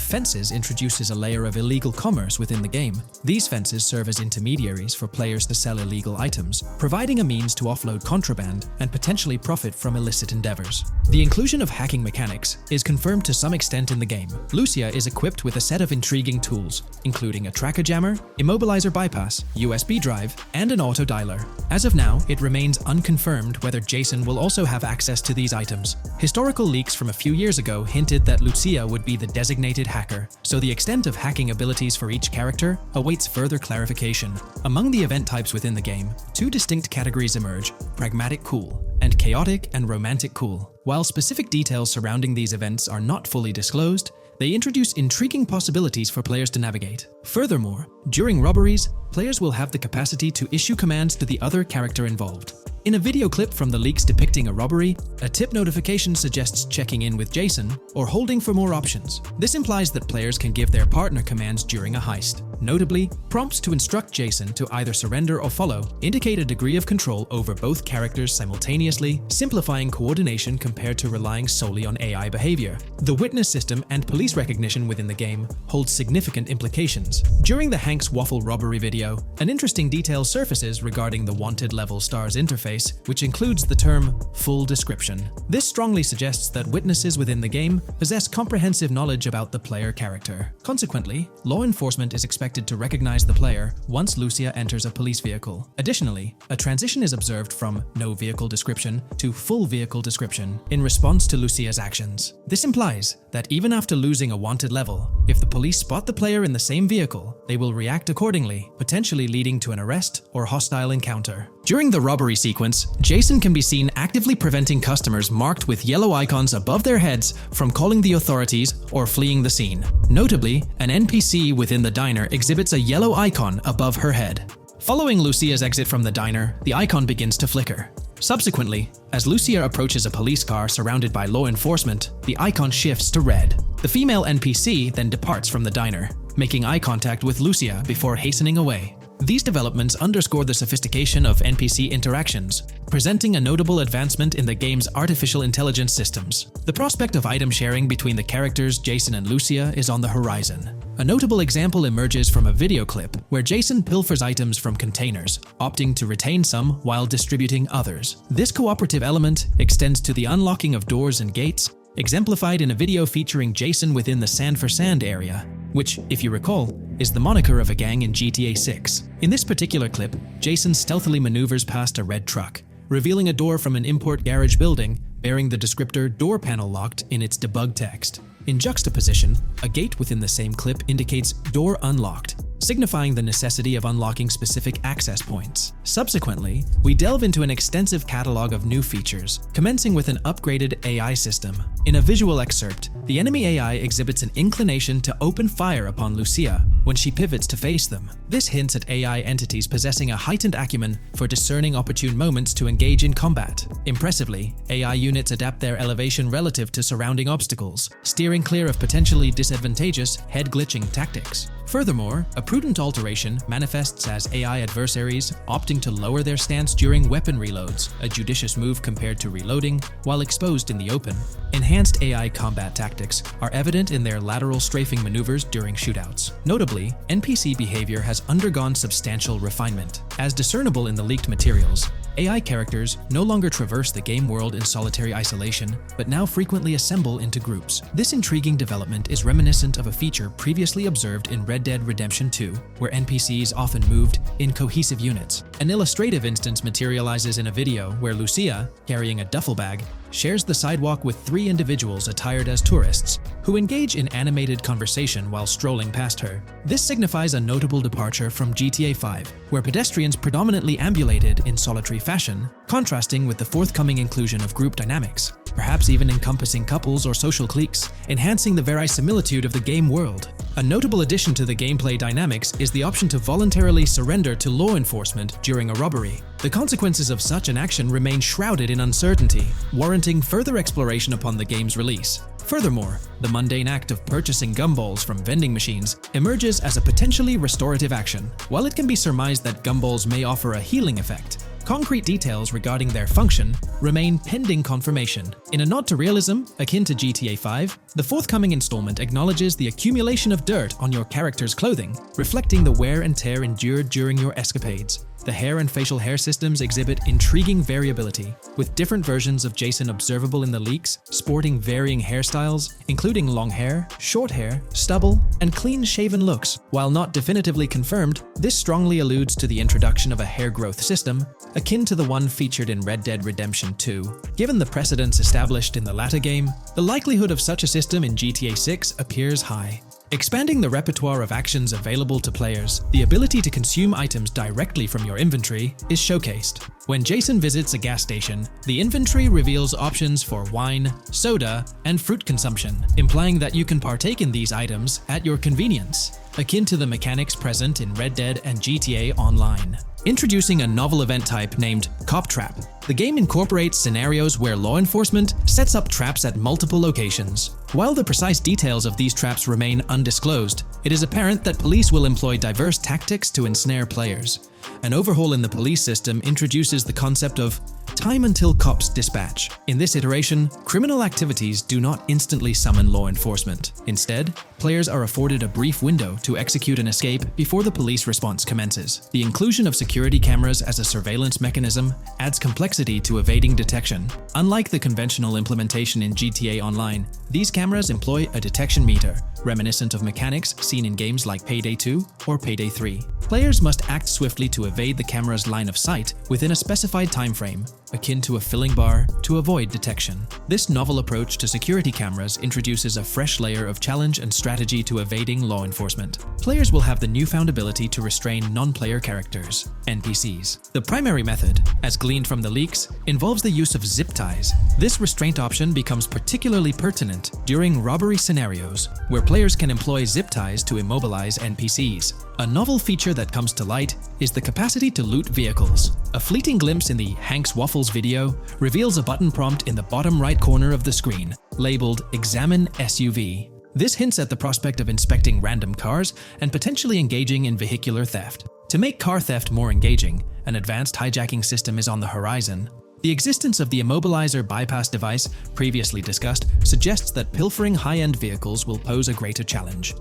fences introduces a layer of illegal commerce within the game. These fences serve as intermediaries for players to sell illegal items, providing a means to offload contraband and potentially profit from illicit endeavors. The inclusion of hacking mechanics is confirmed to some extent in the game. Lucia is equipped with a set of intriguing tools, including a tracker jammer, immobilizer bypass, USB drive, and an auto dialer. As of now, it remains unconfirmed whether Jason will also have access to these items. Historical leaks from a few years ago hinted that Lucia would be the designated hacker, so the extent of hacking abilities for each character awaits further clarification. Among the event types within the game, two distinct categories emerge: pragmatic cool and chaotic and romantic cool. While specific details surrounding these events are not fully disclosed, they introduce intriguing possibilities for players to navigate. Furthermore, during robberies, players will have the capacity to issue commands to the other character involved. In a video clip from the leaks depicting a robbery, a tip notification suggests checking in with Jason or holding for more options. This implies that players can give their partner commands during a heist. Notably, prompts to instruct Jason to either surrender or follow indicate a degree of control over both characters simultaneously, simplifying coordination compared to relying solely on AI behavior. The witness system and police recognition within the game hold significant implications. During the Hank's Waffle robbery video, an interesting detail surfaces regarding the Wanted Level Stars interface, which includes the term full description. This strongly suggests that witnesses within the game possess comprehensive knowledge about the player character. Consequently, law enforcement is expected to recognize the player once Lucia enters a police vehicle. Additionally, a transition is observed from no vehicle description to full vehicle description in response to Lucia's actions. This implies that even after losing a wanted level, if the police spot the player in the same vehicle, they will react accordingly, potentially leading to an arrest or hostile encounter. During the robbery sequence, Jason can be seen actively preventing customers marked with yellow icons above their heads from calling the authorities or fleeing the scene. Notably, an NPC within the diner exhibits a yellow icon above her head. Following Lucia's exit from the diner, the icon begins to flicker. Subsequently, as Lucia approaches a police car surrounded by law enforcement, the icon shifts to red. The female NPC then departs from the diner, making eye contact with Lucia before hastening away. These developments underscore the sophistication of NPC interactions, presenting a notable advancement in the game's artificial intelligence systems. The prospect of item sharing between the characters Jason and Lucia is on the horizon. A notable example emerges from a video clip where Jason pilfers items from containers, opting to retain some while distributing others. This cooperative element extends to the unlocking of doors and gates, exemplified in a video featuring Jason within the Sand for Sand area, which, if you recall, is the moniker of a gang in GTA 6. In this particular clip, Jason stealthily maneuvers past a red truck, revealing a door from an import garage building bearing the descriptor "door panel locked" in its debug text. In juxtaposition, a gate within the same clip indicates "door unlocked," signifying the necessity of unlocking specific access points. Subsequently, we delve into an extensive catalog of new features, commencing with an upgraded AI system. In a visual excerpt, the enemy AI exhibits an inclination to open fire upon Lucia when she pivots to face them. This hints at AI entities possessing a heightened acumen for discerning opportune moments to engage in combat. Impressively, AI units adapt their elevation relative to surrounding obstacles, steering clear of potentially disadvantageous head-glitching tactics. Furthermore, a prudent alteration manifests as AI adversaries opting to lower their stance during weapon reloads, a judicious move compared to reloading while exposed in the open. Enhanced AI combat tactics are evident in their lateral strafing maneuvers during shootouts. Notably, NPC behavior has undergone substantial refinement. As discernible in the leaked materials, AI characters no longer traverse the game world in solitary isolation, but now frequently assemble into groups. This intriguing development is reminiscent of a feature previously observed in Red Dead Redemption 2, where NPCs often moved in cohesive units. An illustrative instance materializes in a video where Lucia, carrying a duffel bag, shares the sidewalk with three individuals attired as tourists, who engage in animated conversation while strolling past her. This signifies a notable departure from GTA 5, where pedestrians predominantly ambulated in solitary fashion, contrasting with the forthcoming inclusion of group dynamics, perhaps even encompassing couples or social cliques, enhancing the verisimilitude of the game world. A notable addition to the gameplay dynamics is the option to voluntarily surrender to law enforcement during a robbery. The consequences of such an action remain shrouded in uncertainty, warranting further exploration upon the game's release. Furthermore, the mundane act of purchasing gumballs from vending machines emerges as a potentially restorative action. While it can be surmised that gumballs may offer a healing effect, concrete details regarding their function remain pending confirmation. In a nod to realism, akin to GTA 5, the forthcoming installment acknowledges the accumulation of dirt on your character's clothing, reflecting the wear and tear endured during your escapades. The hair and facial hair systems exhibit intriguing variability, with different versions of Jason observable in the leaks, sporting varying hairstyles, including long hair, short hair, stubble, and clean-shaven looks. While not definitively confirmed, this strongly alludes to the introduction of a hair growth system, akin to the one featured in Red Dead Redemption 2. Given the precedents established in the latter game, the likelihood of such a system in GTA 6 appears high. Expanding the repertoire of actions available to players, the ability to consume items directly from your inventory is showcased. When Jason visits a gas station, the inventory reveals options for wine, soda, and fruit consumption, implying that you can partake in these items at your convenience, akin to the mechanics present in Red Dead and GTA Online. Introducing a novel event type named Cop Trap, the game incorporates scenarios where law enforcement sets up traps at multiple locations. While the precise details of these traps remain undisclosed, it is apparent that police will employ diverse tactics to ensnare players. An overhaul in the police system introduces the concept of time until cops dispatch. In this iteration, criminal activities do not instantly summon law enforcement. Instead, players are afforded a brief window to execute an escape before the police response commences. The inclusion of security cameras as a surveillance mechanism adds complexity to evading detection. Unlike the conventional implementation in GTA Online, these cameras employ a detection meter, reminiscent of mechanics seen in games like Payday 2 or Payday 3. Players must act swiftly to evade the camera's line of sight within a specified time frame, akin to a filling bar, to avoid detection. This novel approach to security cameras introduces a fresh layer of challenge and strategy to evading law enforcement. Players will have the newfound ability to restrain non-player characters, NPCs. The primary method, as gleaned from the leaks, involves the use of zip ties. This restraint option becomes particularly pertinent during robbery scenarios, where players can employ zip ties to immobilize NPCs. A novel feature that comes to light is the capacity to loot vehicles. A fleeting glimpse in the Hank's Waffles video reveals a button prompt in the bottom right corner of the screen, labeled Examine SUV. This hints at the prospect of inspecting random cars and potentially engaging in vehicular theft. To make car theft more engaging, an advanced hijacking system is on the horizon. The existence of the Immobilizer bypass device, previously discussed, suggests that pilfering high-end vehicles will pose a greater challenge.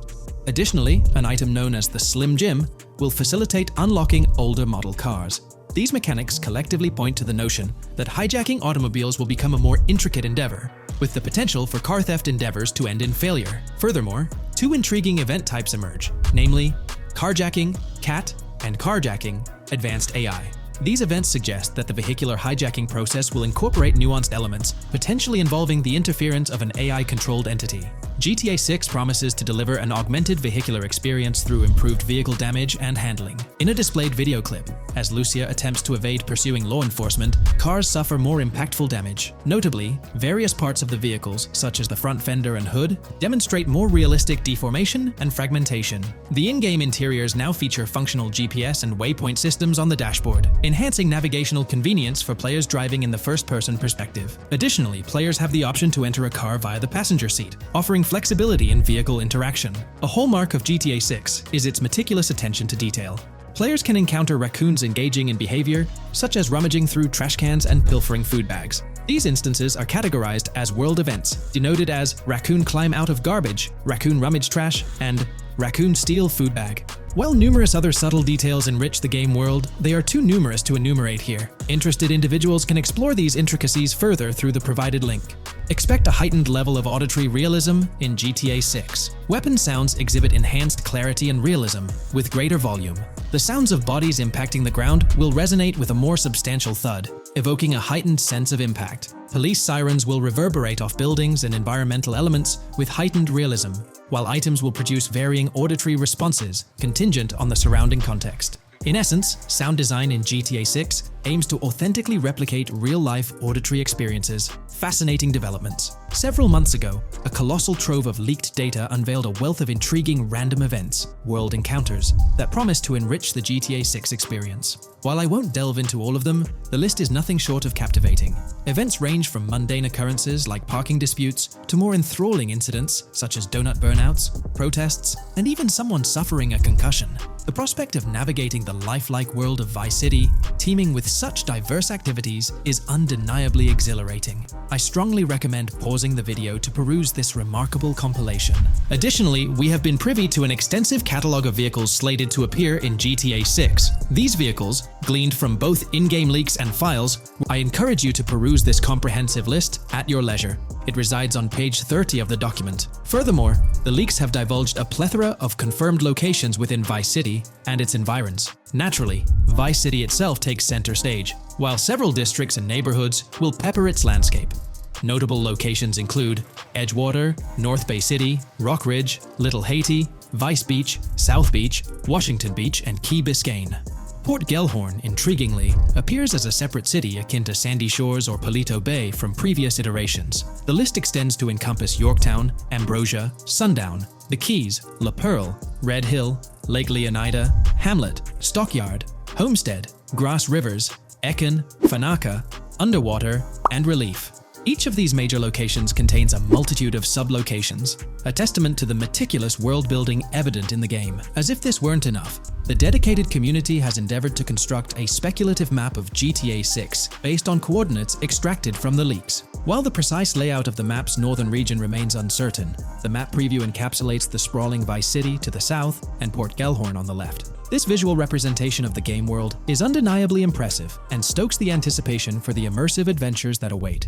Additionally, an item known as the Slim Jim will facilitate unlocking older model cars. These mechanics collectively point to the notion that hijacking automobiles will become a more intricate endeavor, with the potential for car theft endeavors to end in failure. Furthermore, two intriguing event types emerge, namely carjacking, CAT, and carjacking, advanced AI. These events suggest that the vehicular hijacking process will incorporate nuanced elements, potentially involving the interference of an AI-controlled entity. GTA 6 promises to deliver an augmented vehicular experience through improved vehicle damage and handling. In a displayed video clip, as Lucia attempts to evade pursuing law enforcement, cars suffer more impactful damage. Notably, various parts of the vehicles, such as the front fender and hood, demonstrate more realistic deformation and fragmentation. The in-game interiors now feature functional GPS and waypoint systems on the dashboard, enhancing navigational convenience for players driving in the first-person perspective. Additionally, players have the option to enter a car via the passenger seat, offering flexibility in vehicle interaction. A hallmark of GTA 6 is its meticulous attention to detail. Players can encounter raccoons engaging in behavior, such as rummaging through trash cans and pilfering food bags. These instances are categorized as world events, denoted as raccoon climb out of garbage, raccoon rummage trash, and raccoon steal food bag. While numerous other subtle details enrich the game world, they are too numerous to enumerate here. Interested individuals can explore these intricacies further through the provided link. Expect a heightened level of auditory realism in GTA 6. Weapon sounds exhibit enhanced clarity and realism, with greater volume. The sounds of bodies impacting the ground will resonate with a more substantial thud. evoking a heightened sense of impact. Police sirens will reverberate off buildings and environmental elements with heightened realism, while items will produce varying auditory responses contingent on the surrounding context. In essence, sound design in GTA 6 aims to authentically replicate real-life auditory experiences. Fascinating developments. Several months ago, a colossal trove of leaked data unveiled a wealth of intriguing random events, world encounters, that promise to enrich the GTA 6 experience. While I won't delve into all of them, the list is nothing short of captivating. Events range from mundane occurrences like parking disputes to more enthralling incidents such as donut burnouts, protests, and even someone suffering a concussion. The prospect of navigating the lifelike world of Vice City, teeming with such diverse activities, is undeniably exhilarating. I strongly recommend pausing the video to peruse this remarkable compilation. Additionally, we have been privy to an extensive catalog of vehicles slated to appear in GTA 6. These vehicles, gleaned from both in-game leaks and files, I encourage you to peruse this comprehensive list at your leisure. It resides on page 30 of the document. Furthermore, the leaks have divulged a plethora of confirmed locations within Vice City and its environs. Naturally, Vice City itself takes center stage, while several districts and neighborhoods will pepper its landscape. Notable locations include Edgewater, North Bay City, Rock Ridge, Little Haiti, Vice Beach, South Beach, Washington Beach, and Key Biscayne. Port Gellhorn, intriguingly, appears as a separate city akin to Sandy Shores or Paleto Bay from previous iterations. The list extends to encompass Yorktown, Ambrosia, Sundown, the Keys, La Pearl, Red Hill, Lake Leonida, Hamlet, Stockyard, Homestead, Grass Rivers, Ekin, Fanaka, Underwater, and Relief. Each of these major locations contains a multitude of sub-locations, a testament to the meticulous world-building evident in the game. As if this weren't enough, the dedicated community has endeavored to construct a speculative map of GTA 6 based on coordinates extracted from the leaks. While the precise layout of the map's northern region remains uncertain, the map preview encapsulates the sprawling Vice City to the south and Port Gellhorn on the left. This visual representation of the game world is undeniably impressive and stokes the anticipation for the immersive adventures that await.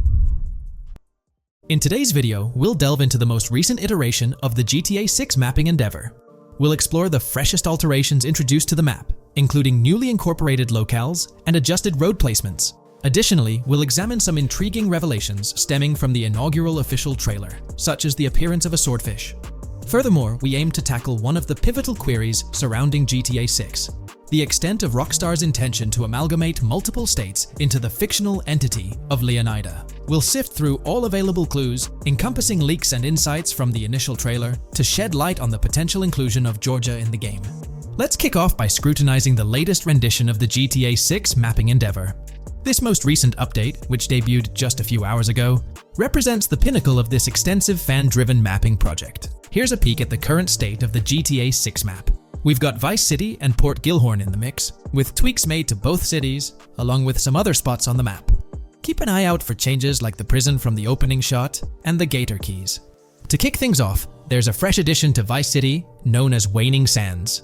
In today's video, we'll delve into the most recent iteration of the GTA 6 mapping endeavor. We'll explore the freshest alterations introduced to the map, including newly incorporated locales and adjusted road placements. Additionally, we'll examine some intriguing revelations stemming from the inaugural official trailer, such as the appearance of a swordfish. Furthermore, we aim to tackle one of the pivotal queries surrounding GTA 6, the extent of Rockstar's intention to amalgamate multiple states into the fictional entity of Leonida. We'll sift through all available clues, encompassing leaks and insights from the initial trailer, to shed light on the potential inclusion of Georgia in the game. Let's kick off by scrutinizing the latest rendition of the GTA 6 mapping endeavor. This most recent update, which debuted just a few hours ago, represents the pinnacle of this extensive fan-driven mapping project. Here's a peek at the current state of the GTA 6 map. We've got Vice City and Port Gellhorn in the mix, with tweaks made to both cities, along with some other spots on the map. Keep an eye out for changes like the prison from the opening shot and the Gator Keys. To kick things off, there's a fresh addition to Vice City known as Waning Sands.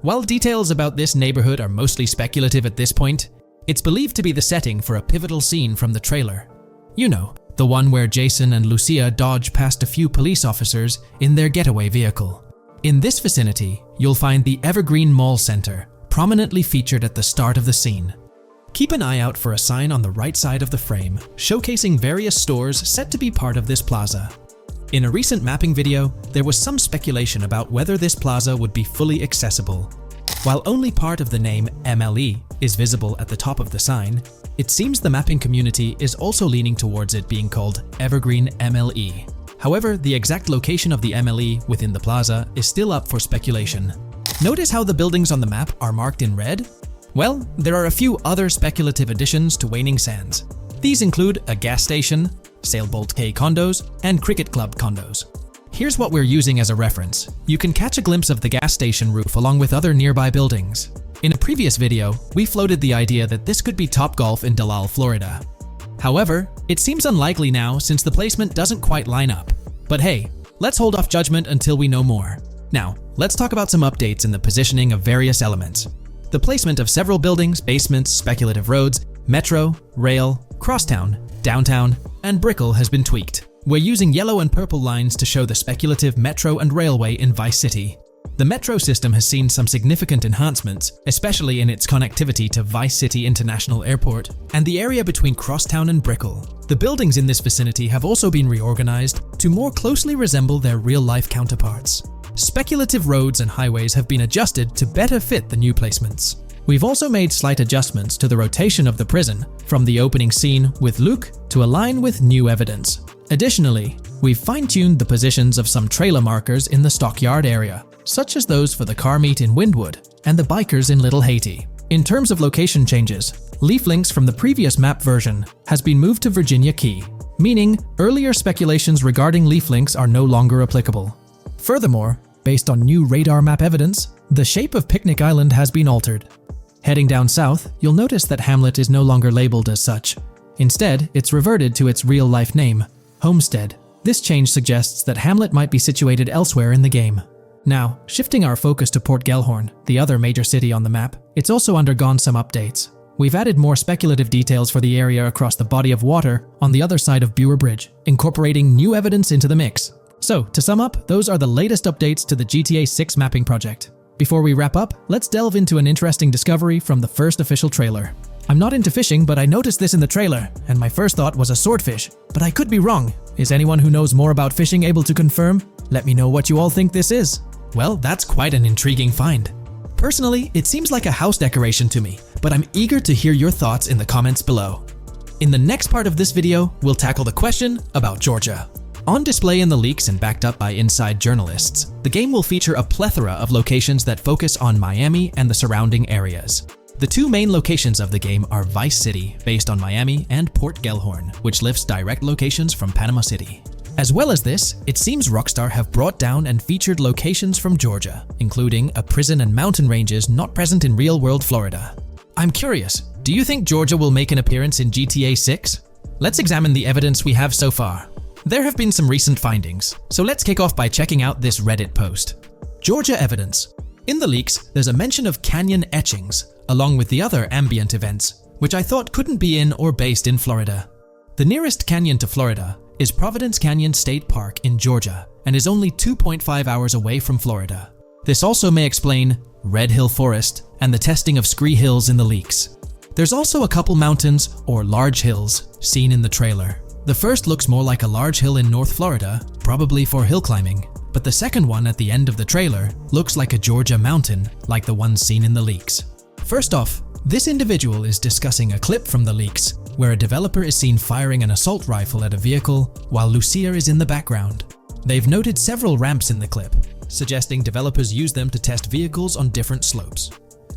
While details about this neighborhood are mostly speculative at this point, it's believed to be the setting for a pivotal scene from the trailer. You know, the one where Jason and Lucia dodge past a few police officers in their getaway vehicle. In this vicinity, you'll find the Evergreen Mall Center, prominently featured at the start of the scene. Keep an eye out for a sign on the right side of the frame, showcasing various stores set to be part of this plaza. In a recent mapping video, there was some speculation about whether this plaza would be fully accessible. While only part of the name MLE is visible at the top of the sign, it seems the mapping community is also leaning towards it being called Evergreen MLE. However, the exact location of the MLE within the plaza is still up for speculation. Notice how the buildings on the map are marked in red? Well, there are a few other speculative additions to Waning Sands. These include a gas station, Sailbolt K condos, and Cricket Club condos. Here's what we're using as a reference. You can catch a glimpse of the gas station roof along with other nearby buildings. In a previous video, we floated the idea that this could be Topgolf in Dalal, Florida. However, it seems unlikely now since the placement doesn't quite line up. But hey, let's hold off judgment until we know more. Now, let's talk about some updates in the positioning of various elements. The placement of several buildings, basements, speculative roads, metro, rail, crosstown, downtown, and Brickell has been tweaked. We're using yellow and purple lines to show the speculative metro and railway in Vice City. The metro system has seen some significant enhancements, especially in its connectivity to Vice City International Airport and the area between Crosstown and Brickell. The buildings in this vicinity have also been reorganized to more closely resemble their real-life counterparts. Speculative roads and highways have been adjusted to better fit the new placements. We've also made slight adjustments to the rotation of the prison from the opening scene with Luke to align with new evidence. Additionally, we've fine-tuned the positions of some trailer markers in the stockyard area, such as those for the car meet in Windwood and the bikers in Little Haiti. In terms of location changes, Leaf Links from the previous map version has been moved to Virginia Key, meaning earlier speculations regarding Leaf Links are no longer applicable. Furthermore, based on new radar map evidence, the shape of Picnic Island has been altered. Heading down south, you'll notice that Hamlet is no longer labeled as such. Instead, it's reverted to its real-life name, Homestead. This change suggests that Hamlet might be situated elsewhere in the game. Now, shifting our focus to Port Gellhorn, the other major city on the map, it's also undergone some updates. We've added more speculative details for the area across the body of water on the other side of Bure Bridge, incorporating new evidence into the mix. So, to sum up, those are the latest updates to the GTA 6 mapping project. Before we wrap up, let's delve into an interesting discovery from the first official trailer. I'm not into fishing, but I noticed this in the trailer, and my first thought was a swordfish, but I could be wrong. Is anyone who knows more about fishing able to confirm? Let me know what you all think this is. Well, that's quite an intriguing find. Personally, it seems like a house decoration to me, but I'm eager to hear your thoughts in the comments below. In the next part of this video, we'll tackle the question about Georgia. On display in the leaks and backed up by inside journalists, the game will feature a plethora of locations that focus on Miami and the surrounding areas. The two main locations of the game are Vice City, based on Miami, and Port Gellhorn, which lifts direct locations from Panama City. As well as this, it seems Rockstar have brought down and featured locations from Georgia, including a prison and mountain ranges not present in real-world Florida. I'm curious, do you think Georgia will make an appearance in GTA 6? Let's examine the evidence we have so far. There have been some recent findings, so let's kick off by checking out this Reddit post. Georgia evidence. In the leaks, there's a mention of canyon etchings, along with the other ambient events, which I thought couldn't be in or based in Florida. The nearest canyon to Florida is Providence Canyon State Park in Georgia and is only 2.5 hours away from Florida. This also may explain Red Hill Forest and the testing of Scree Hills in the leaks. There's also a couple mountains or large hills seen in the trailer. The first looks more like a large hill in North Florida, probably for hill climbing, but the second one at the end of the trailer looks like a Georgia mountain, like the one seen in the leaks. First off, this individual is discussing a clip from the leaks, where a developer is seen firing an assault rifle at a vehicle while Lucia is in the background. They've noted several ramps in the clip, suggesting developers use them to test vehicles on different slopes.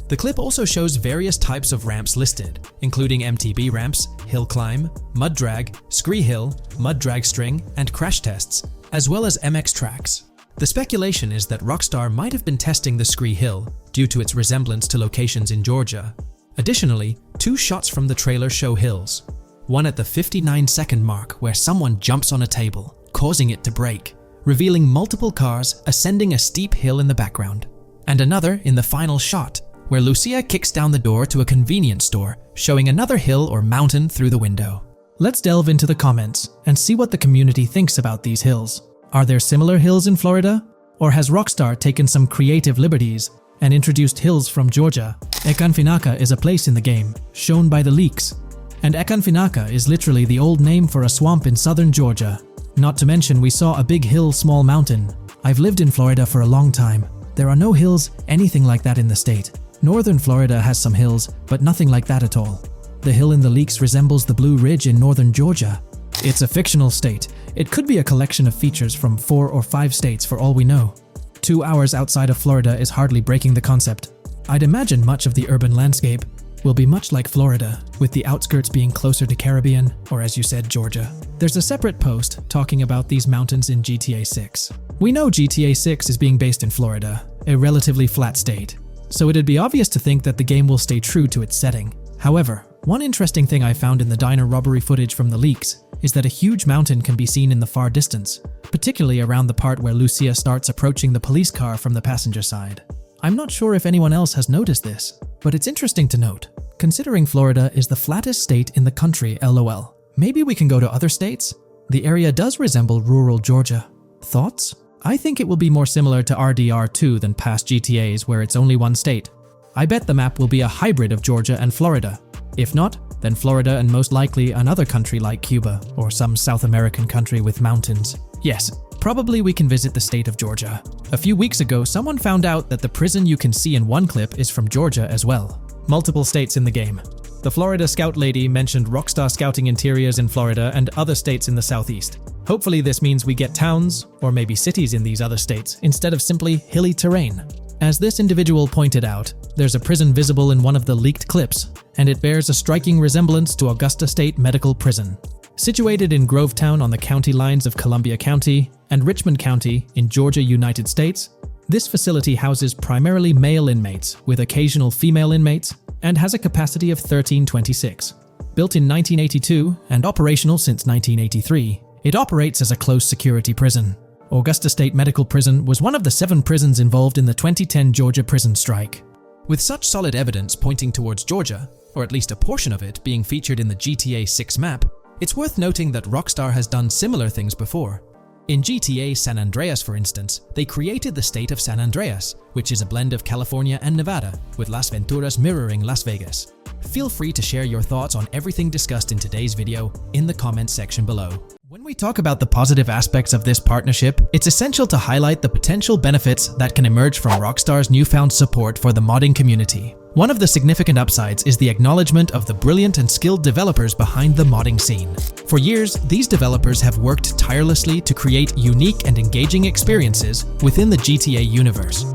The clip also shows various types of ramps listed, including MTB ramps, hill climb, mud drag, Scree Hill, mud drag string, and crash tests, as well as MX tracks. The speculation is that Rockstar might have been testing the Scree Hill due to its resemblance to locations in Georgia. Additionally, two shots from the trailer show hills. One at the 59-second mark where someone jumps on a table, causing it to break, revealing multiple cars ascending a steep hill in the background. And another in the final shot, where Lucia kicks down the door to a convenience store, showing another hill or mountain through the window. Let's delve into the comments and see what the community thinks about these hills. Are there similar hills in Florida? Or has Rockstar taken some creative liberties and introduced hills from Georgia? Ekanfinaka is a place in the game, shown by the leaks. And Ekanfinaka is literally the old name for a swamp in southern Georgia. Not to mention we saw a big hill, small mountain. I've lived in Florida for a long time. There are no hills, anything like that in the state. Northern Florida has some hills, but nothing like that at all. The hill in the leaks resembles the Blue Ridge in northern Georgia. It's a fictional state. It could be a collection of features from 4 or 5 states for all we know. 2 hours outside of Florida is hardly breaking the concept. I'd imagine much of the urban landscape will be much like Florida, with the outskirts being closer to Caribbean, or as you said, Georgia. There's a separate post talking about these mountains in GTA 6. We know GTA 6 is being based in Florida, a relatively flat state, so it'd be obvious to think that the game will stay true to its setting. However, one interesting thing I found in the diner robbery footage from the leaks is that a huge mountain can be seen in the far distance, particularly around the part where Lucia starts approaching the police car from the passenger side. I'm not sure if anyone else has noticed this, but it's interesting to note, considering Florida is the flattest state in the country, LOL. Maybe we can go to other states? The area does resemble rural Georgia. Thoughts? I think it will be more similar to RDR2 than past GTAs where it's only one state. I bet the map will be a hybrid of Georgia and Florida. If not, then Florida and most likely another country like Cuba or some South American country with mountains. Yes, probably we can visit the state of Georgia. A few weeks ago, someone found out that the prison you can see in one clip is from Georgia as well. Multiple states in the game. The Florida Scout lady mentioned Rockstar scouting interiors in Florida and other states in the southeast. Hopefully this means we get towns, or maybe cities in these other states, instead of simply hilly terrain. As this individual pointed out, there's a prison visible in one of the leaked clips, and it bears a striking resemblance to Augusta State Medical Prison. Situated in Grovetown on the county lines of Columbia County and Richmond County in Georgia, United States, this facility houses primarily male inmates with occasional female inmates and has a capacity of 1326. Built in 1982 and operational since 1983, it operates as a close-security prison. Augusta State Medical Prison was one of the 7 prisons involved in the 2010 Georgia prison strike. With such solid evidence pointing towards Georgia, or at least a portion of it being featured in the GTA 6 map, it's worth noting that Rockstar has done similar things before. In GTA San Andreas, for instance, they created the state of San Andreas, which is a blend of California and Nevada, with Las Venturas mirroring Las Vegas. Feel free to share your thoughts on everything discussed in today's video in the comments section below. When we talk about the positive aspects of this partnership, it's essential to highlight the potential benefits that can emerge from Rockstar's newfound support for the modding community. One of the significant upsides is the acknowledgement of the brilliant and skilled developers behind the modding scene. For years, these developers have worked tirelessly to create unique and engaging experiences within the GTA universe.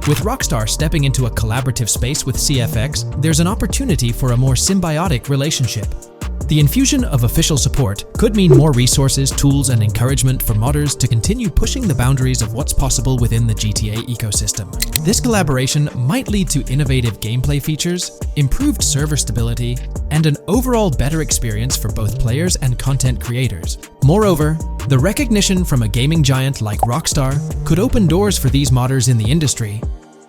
With Rockstar stepping into a collaborative space with CFX, there's an opportunity for a more symbiotic relationship. The infusion of official support could mean more resources, tools, and encouragement for modders to continue pushing the boundaries of what's possible within the GTA ecosystem. This collaboration might lead to innovative gameplay features, improved server stability, and an overall better experience for both players and content creators. Moreover, the recognition from a gaming giant like Rockstar could open doors for these modders in the industry.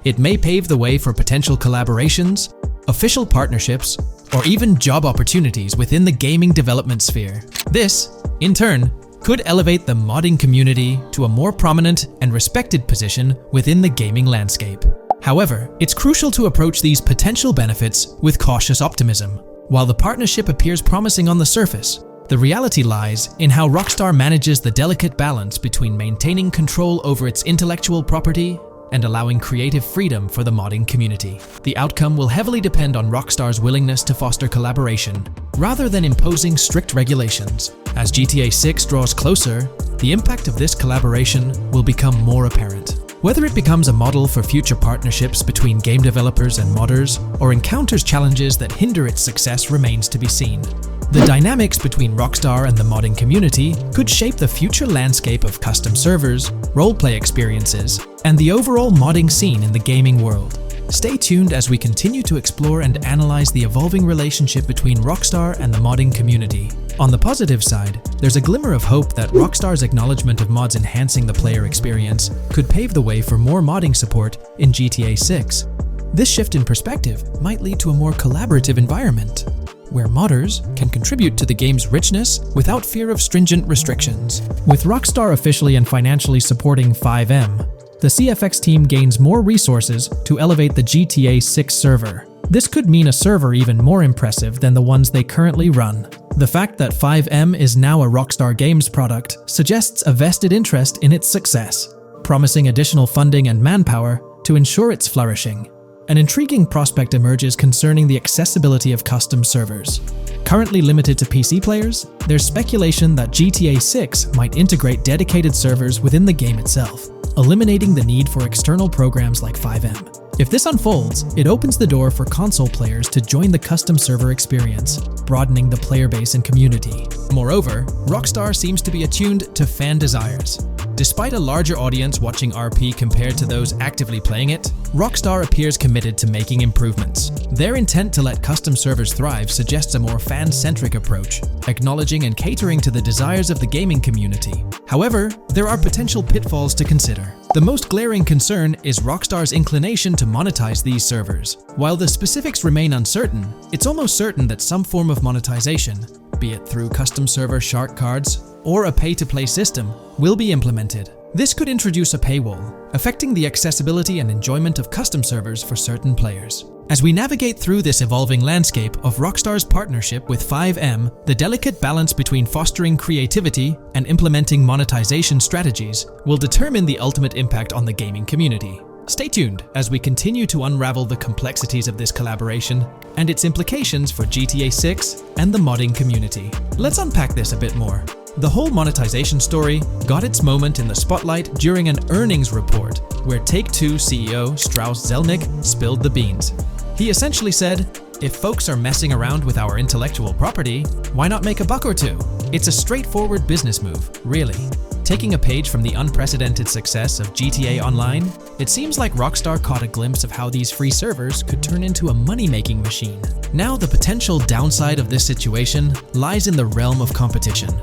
It may pave the way for potential collaborations, official partnerships, or even job opportunities within the gaming development sphere. This, in turn, could elevate the modding community to a more prominent and respected position within the gaming landscape. However, it's crucial to approach these potential benefits with cautious optimism. While the partnership appears promising on the surface, the reality lies in how Rockstar manages the delicate balance between maintaining control over its intellectual property and allowing creative freedom for the modding community. The outcome will heavily depend on Rockstar's willingness to foster collaboration, rather than imposing strict regulations. As GTA 6 draws closer, the impact of this collaboration will become more apparent. Whether it becomes a model for future partnerships between game developers and modders, or encounters challenges that hinder its success remains to be seen. The dynamics between Rockstar and the modding community could shape the future landscape of custom servers, roleplay experiences, and the overall modding scene in the gaming world. Stay tuned as we continue to explore and analyze the evolving relationship between Rockstar and the modding community. On the positive side, there's a glimmer of hope that Rockstar's acknowledgement of mods enhancing the player experience could pave the way for more modding support in GTA 6. This shift in perspective might lead to a more collaborative environment, where modders can contribute to the game's richness without fear of stringent restrictions. With Rockstar officially and financially supporting FiveM, the CFX team gains more resources to elevate the GTA 6 server. This could mean a server even more impressive than the ones they currently run. The fact that FiveM is now a Rockstar Games product suggests a vested interest in its success, promising additional funding and manpower to ensure its flourishing. An intriguing prospect emerges concerning the accessibility of custom servers. Currently limited to PC players, there's speculation that GTA 6 might integrate dedicated servers within the game itself, eliminating the need for external programs like FiveM. If this unfolds, it opens the door for console players to join the custom server experience, broadening the player base and community. Moreover, Rockstar seems to be attuned to fan desires. Despite a larger audience watching RP compared to those actively playing it, Rockstar appears committed to making improvements. Their intent to let custom servers thrive suggests a more fan-centric approach, acknowledging and catering to the desires of the gaming community. However, there are potential pitfalls to consider. The most glaring concern is Rockstar's inclination to monetize these servers. While the specifics remain uncertain, it's almost certain that some form of monetization, be it through custom server shark cards or a pay-to-play system, will be implemented. This could introduce a paywall, affecting the accessibility and enjoyment of custom servers for certain players. As we navigate through this evolving landscape of Rockstar's partnership with FiveM, the delicate balance between fostering creativity and implementing monetization strategies will determine the ultimate impact on the gaming community. Stay tuned as we continue to unravel the complexities of this collaboration and its implications for GTA 6 and the modding community. Let's unpack this a bit more. The whole monetization story got its moment in the spotlight during an earnings report where Take-Two CEO Strauss Zelnick spilled the beans. He essentially said, "If folks are messing around with our intellectual property, why not make a buck or two?" It's a straightforward business move, really. Taking a page from the unprecedented success of GTA Online, it seems like Rockstar caught a glimpse of how these free servers could turn into a money-making machine. Now, the potential downside of this situation lies in the realm of competition.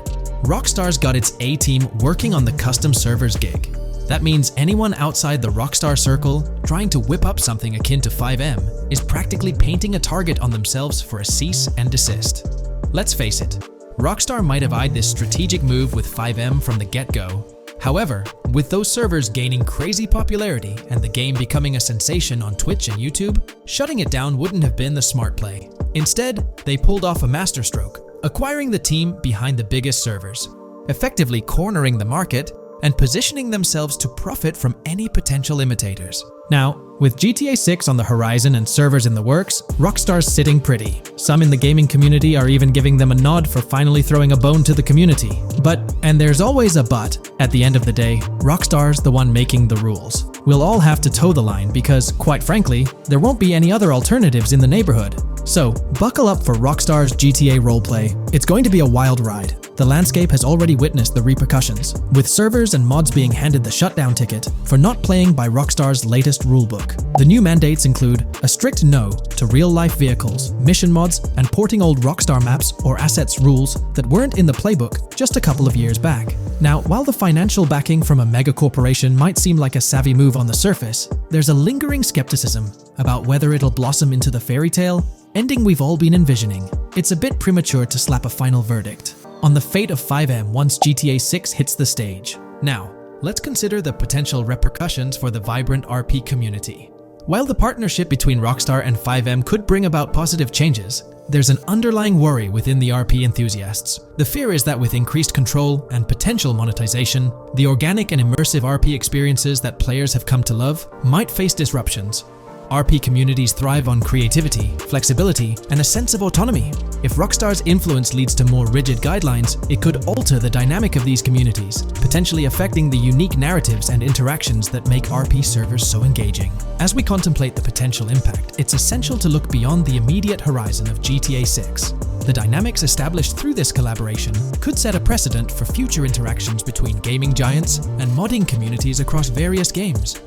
Rockstar's got its A-team working on the custom servers gig. That means anyone outside the Rockstar circle trying to whip up something akin to FiveM is practically painting a target on themselves for a cease and desist. Let's face it, Rockstar might have eyed this strategic move with FiveM from the get-go. However, with those servers gaining crazy popularity and the game becoming a sensation on Twitch and YouTube, shutting it down wouldn't have been the smart play. Instead, they pulled off a masterstroke, acquiring the team behind the biggest servers, effectively cornering the market and positioning themselves to profit from any potential imitators. Now, with GTA 6 on the horizon and servers in the works, Rockstar's sitting pretty. Some in the gaming community are even giving them a nod for finally throwing a bone to the community. But, and there's always a but, at the end of the day, Rockstar's the one making the rules. We'll all have to toe the line because, quite frankly, there won't be any other alternatives in the neighborhood. So, buckle up for Rockstar's GTA roleplay. It's going to be a wild ride. The landscape has already witnessed the repercussions, with servers and mods being handed the shutdown ticket for not playing by Rockstar's latest rulebook. The new mandates include a strict no to real-life vehicles, mission mods, and porting old Rockstar maps or assets rules that weren't in the playbook just a couple of years back. Now, while the financial backing from a mega corporation might seem like a savvy move on the surface, there's a lingering skepticism about whether it'll blossom into the fairy tale ending we've all been envisioning. It's a bit premature to slap a final verdict on the fate of FiveM once GTA 6 hits the stage. Now, let's consider the potential repercussions for the vibrant RP community. While the partnership between Rockstar and FiveM could bring about positive changes, there's an underlying worry within the RP enthusiasts. The fear is that with increased control and potential monetization, the organic and immersive RP experiences that players have come to love might face disruptions. RP communities thrive on creativity, flexibility, and a sense of autonomy. If Rockstar's influence leads to more rigid guidelines, it could alter the dynamic of these communities, potentially affecting the unique narratives and interactions that make RP servers so engaging. As we contemplate the potential impact, it's essential to look beyond the immediate horizon of GTA 6. The dynamics established through this collaboration could set a precedent for future interactions between gaming giants and modding communities across various games.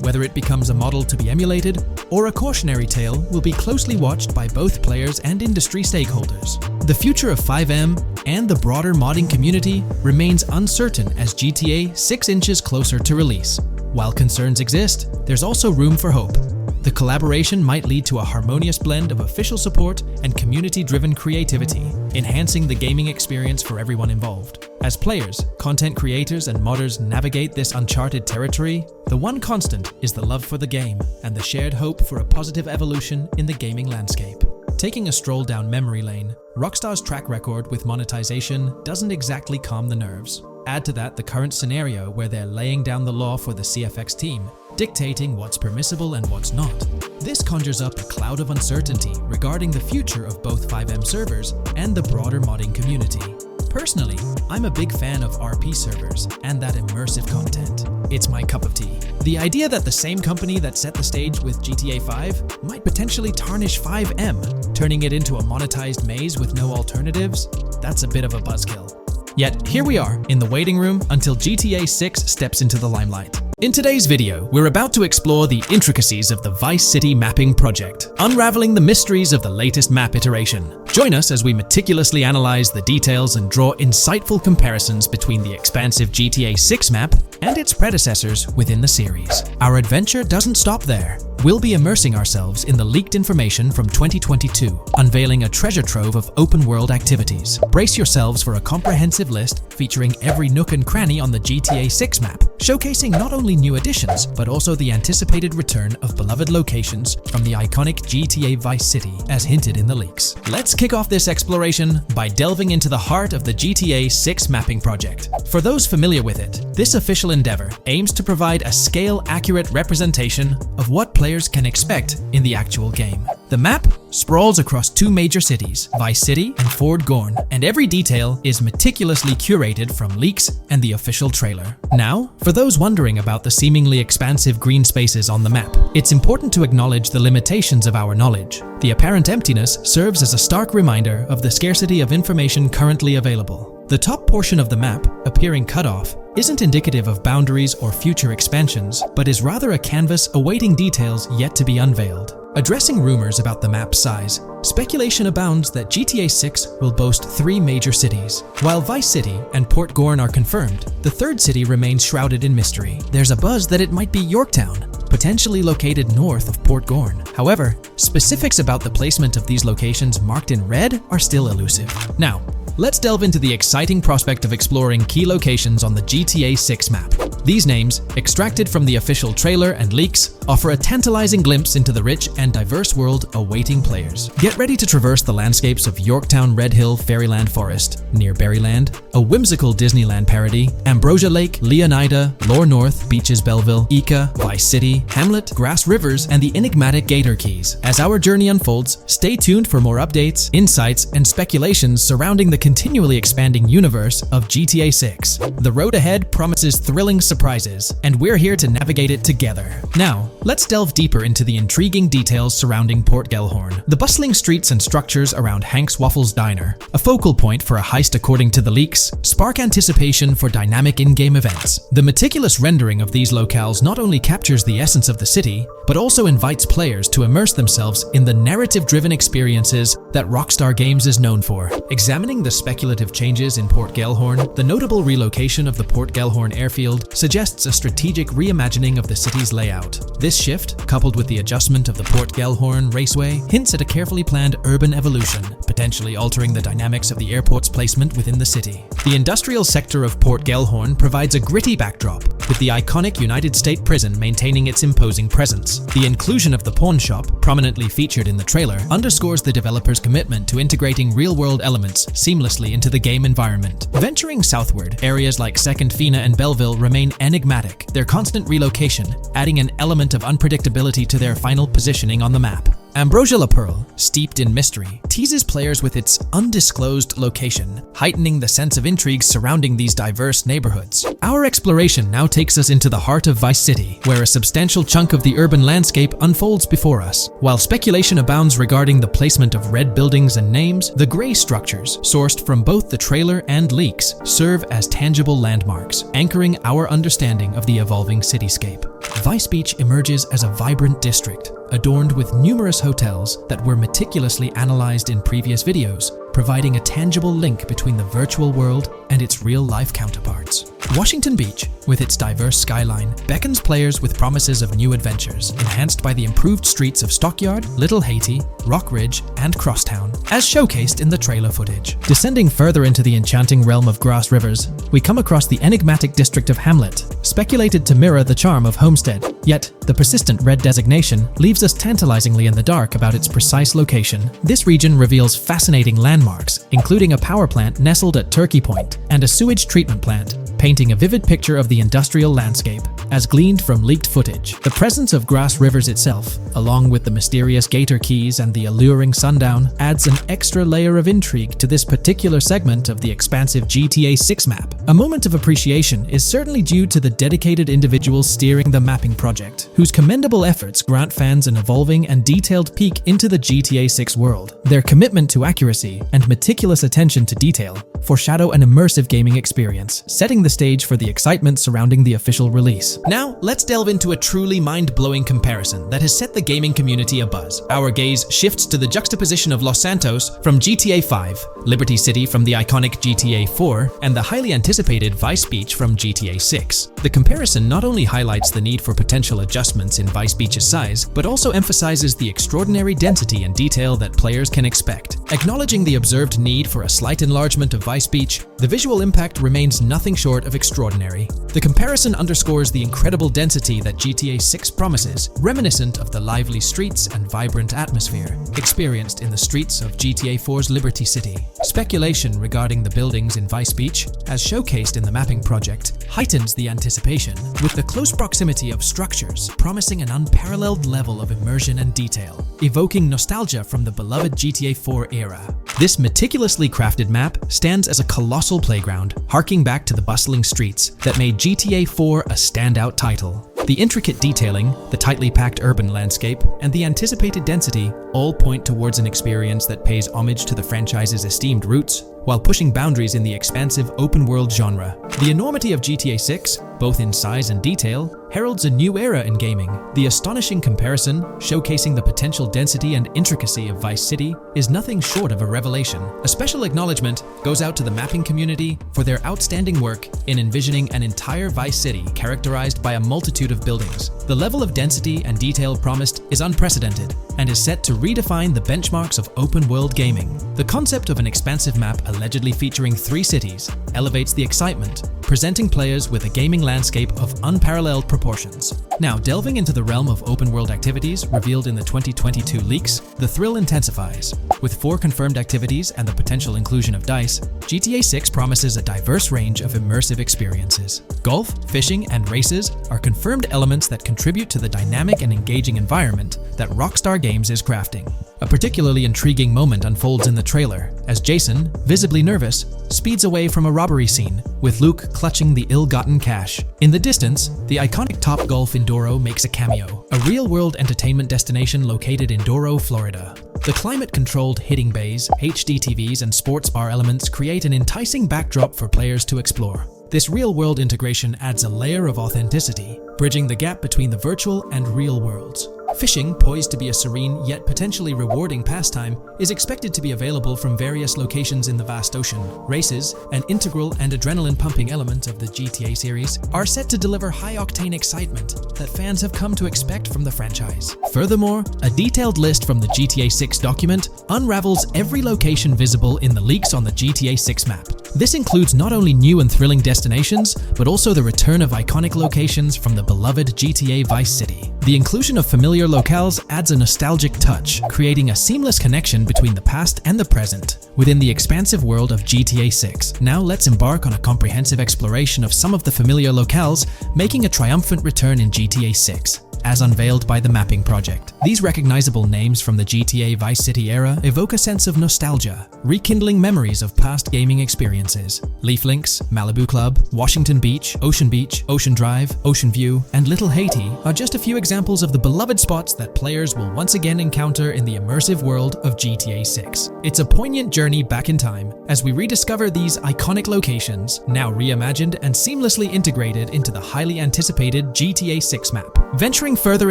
Whether it becomes a model to be emulated or a cautionary tale will be closely watched by both players and industry stakeholders. The future of FiveM and the broader modding community remains uncertain as GTA 6 inches closer to release. While concerns exist, there's also room for hope. The collaboration might lead to a harmonious blend of official support and community-driven creativity, enhancing the gaming experience for everyone involved. As players, content creators, and modders navigate this uncharted territory, the one constant is the love for the game and the shared hope for a positive evolution in the gaming landscape. Taking a stroll down memory lane, Rockstar's track record with monetization doesn't exactly calm the nerves. Add to that the current scenario where they're laying down the law for the CFX team, dictating what's permissible and what's not. This conjures up a cloud of uncertainty regarding the future of both FiveM servers and the broader modding community. Personally, I'm a big fan of RP servers and that immersive content. It's my cup of tea. The idea that the same company that set the stage with GTA 5 might potentially tarnish FiveM, turning it into a monetized maze with no alternatives, that's a bit of a buzzkill. Yet, here we are, in the waiting room until GTA 6 steps into the limelight. In today's video, we're about to explore the intricacies of the Vice City mapping project, unraveling the mysteries of the latest map iteration. Join us as we meticulously analyze the details and draw insightful comparisons between the expansive GTA 6 map and its predecessors within the series. Our adventure doesn't stop there. we'll be immersing ourselves in the leaked information from 2022, unveiling a treasure trove of open-world activities. Brace yourselves for a comprehensive list featuring every nook and cranny on the GTA 6 map, showcasing not only new additions, but also the anticipated return of beloved locations from the iconic GTA Vice City, as hinted in the leaks. Let's kick off this exploration by delving into the heart of the GTA 6 mapping project. For those familiar with it, this official endeavor aims to provide a scale-accurate representation of what players can expect in the actual game. The map sprawls across two major cities, Vice City and Fort Gorn, and every detail is meticulously curated from leaks and the official trailer. Now, for those wondering about the seemingly expansive green spaces on the map, it's important to acknowledge the limitations of our knowledge. The apparent emptiness serves as a stark reminder of the scarcity of information currently available. The top portion of the map, appearing cut off, isn't indicative of boundaries or future expansions, but is rather a canvas awaiting details yet to be unveiled. Addressing rumors about the map's size, speculation abounds that GTA 6 will boast 3 major cities. While Vice City and Port Gorn are confirmed, the third city remains shrouded in mystery. There's a buzz that it might be Yorktown, potentially located north of Port Gorn. However, specifics about the placement of these locations marked in red are still elusive. Now, let's delve into the exciting prospect of exploring key locations on the GTA 6 map. These names, extracted from the official trailer and leaks, offer a tantalizing glimpse into the rich and diverse world awaiting players. Get ready to traverse the landscapes of Yorktown Red Hill Fairyland Forest, near Berryland, a whimsical Disneyland parody, Ambrosia Lake, Leonida, Lore North, Beaches Belleville, Ica, Vice City, Hamlet, Grass Rivers, and the enigmatic Gator Keys. As our journey unfolds, stay tuned for more updates, insights, and speculations surrounding the continually expanding universe of GTA 6. The road ahead promises thrilling surprises, and we're here to navigate it together. Now, let's delve deeper into the intriguing details surrounding Port Gellhorn. The bustling streets and structures around Hank's Waffles Diner, a focal point for a heist according to the leaks, spark anticipation for dynamic in-game events. The meticulous rendering of these locales not only captures the essence of the city, but also invites players to immerse themselves in the narrative-driven experiences that Rockstar Games is known for. Examining the speculative changes in Port Gellhorn, the notable relocation of the Port Gellhorn airfield suggests a strategic reimagining of the city's layout. This shift, coupled with the adjustment of the Port Gellhorn Raceway, hints at a carefully planned urban evolution, potentially altering the dynamics of the airport's placement within the city. The industrial sector of Port Gellhorn provides a gritty backdrop, with the iconic United States Prison maintaining its imposing presence. The inclusion of the pawn shop, prominently featured in the trailer, underscores the developer's commitment to integrating real-world elements seamlessly into the game environment. Venturing southward, areas like Second Fina and Belleville remain enigmatic, their constant relocation adding an element of unpredictability to their final positioning on the map. Ambrosia La Pearl, steeped in mystery, teases players with its undisclosed location, heightening the sense of intrigue surrounding these diverse neighborhoods. Our exploration now takes us into the heart of Vice City, where a substantial chunk of the urban landscape unfolds before us. While speculation abounds regarding the placement of red buildings and names, the gray structures, sourced from both the trailer and leaks, serve as tangible landmarks, anchoring our understanding of the evolving cityscape. Vice Beach emerges as a vibrant district, adorned with numerous hotels that were meticulously analyzed in previous videos, providing a tangible link between the virtual world and its real-life counterparts. Washington Beach, with its diverse skyline, beckons players with promises of new adventures, enhanced by the improved streets of Stockyard, Little Haiti, Rock Ridge, and Crosstown, as showcased in the trailer footage. Descending further into the enchanting realm of Grass Rivers, we come across the enigmatic district of Hamlet, speculated to mirror the charm of Homestead. Yet, the persistent red designation leaves us tantalizingly in the dark about its precise location. This region reveals fascinating landmarks, including a power plant nestled at Turkey Point and a sewage treatment plant, painting a vivid picture of the industrial landscape, as gleaned from leaked footage. The presence of Grass Rivers itself, along with the mysterious Gator Keys and the alluring sundown, adds an extra layer of intrigue to this particular segment of the expansive GTA 6 map. A moment of appreciation is certainly due to the dedicated individuals steering the mapping project, whose commendable efforts grant fans an evolving and detailed peek into the GTA 6 world. Their commitment to accuracy and meticulous attention to detail foreshadow an immersive gaming experience, setting the stage for the excitement surrounding the official release. Now, let's delve into a truly mind-blowing comparison that has set the gaming community abuzz. Our gaze shifts to the juxtaposition of Los Santos from GTA 5, Liberty City from the iconic GTA 4, and the highly anticipated Vice Beach from GTA 6. The comparison not only highlights the need for potential adjustments in Vice Beach's size, but also emphasizes the extraordinary density and detail that players can expect. Acknowledging the observed need for a slight enlargement of Vice Beach, the visual impact remains nothing short of extraordinary. The comparison underscores the incredible density that GTA 6 promises, reminiscent of the lively streets and vibrant atmosphere experienced in the streets of GTA 4's Liberty City. Speculation regarding the buildings in Vice Beach, as showcased in the mapping project, heightens the anticipation, with the close proximity of structures promising an unparalleled level of immersion and detail, evoking nostalgia from the beloved GTA 4 era. This meticulously crafted map stands as a colossal playground, harking back to the bustling streets that made GTA 4 a standout title. The intricate detailing, the tightly packed urban landscape, and the anticipated density all point towards an experience that pays homage to the franchise's esteemed roots, while pushing boundaries in the expansive open-world genre. The enormity of GTA 6, both in size and detail, heralds a new era in gaming. The astonishing comparison, showcasing the potential density and intricacy of Vice City, is nothing short of a revelation. A special acknowledgement goes out to the mapping community for their outstanding work in envisioning an entire Vice City characterized by a multitude of buildings. The level of density and detail promised is unprecedented and is set to redefine the benchmarks of open-world gaming. The concept of an expansive map allegedly featuring 3 cities elevates the excitement, presenting players with a gaming landscape of unparalleled proportions. Now, delving into the realm of open-world activities revealed in the 2022 leaks, the thrill intensifies. With 4 confirmed activities and the potential inclusion of DICE, GTA 6 promises a diverse range of immersive experiences. Golf, fishing, and races are confirmed elements that contribute to the dynamic and engaging environment that Rockstar Games is crafting. A particularly intriguing moment unfolds in the trailer, as Jason, visibly nervous, speeds away from a robbery scene, with Luke clutching the ill-gotten cash. In the distance, the iconic Topgolf in Doro makes a cameo, a real-world entertainment destination located in Doro, Florida. The climate-controlled hitting bays, HD TVs, and sports bar elements create an enticing backdrop for players to explore. This real-world integration adds a layer of authenticity, bridging the gap between the virtual and real worlds. Fishing, poised to be a serene yet potentially rewarding pastime, is expected to be available from various locations in the vast ocean. Races, an integral and adrenaline-pumping element of the GTA series, are set to deliver high-octane excitement that fans have come to expect from the franchise. Furthermore, a detailed list from the GTA 6 document unravels every location visible in the leaks on the GTA 6 map. This includes not only new and thrilling destinations, but also the return of iconic locations from the beloved GTA Vice City. The inclusion of familiar locales adds a nostalgic touch, creating a seamless connection between the past and the present within the expansive world of GTA 6. Now let's embark on a comprehensive exploration of some of the familiar locales making a triumphant return in GTA 6. As unveiled by the mapping project. These recognizable names from the GTA Vice City era evoke a sense of nostalgia, rekindling memories of past gaming experiences. Leaf Links, Malibu Club, Washington Beach, Ocean Drive, Ocean View, and Little Haiti are just a few examples of the beloved spots that players will once again encounter in the immersive world of GTA 6. It's a poignant journey back in time as we rediscover these iconic locations, now reimagined and seamlessly integrated into the highly anticipated GTA 6 map. Venturing further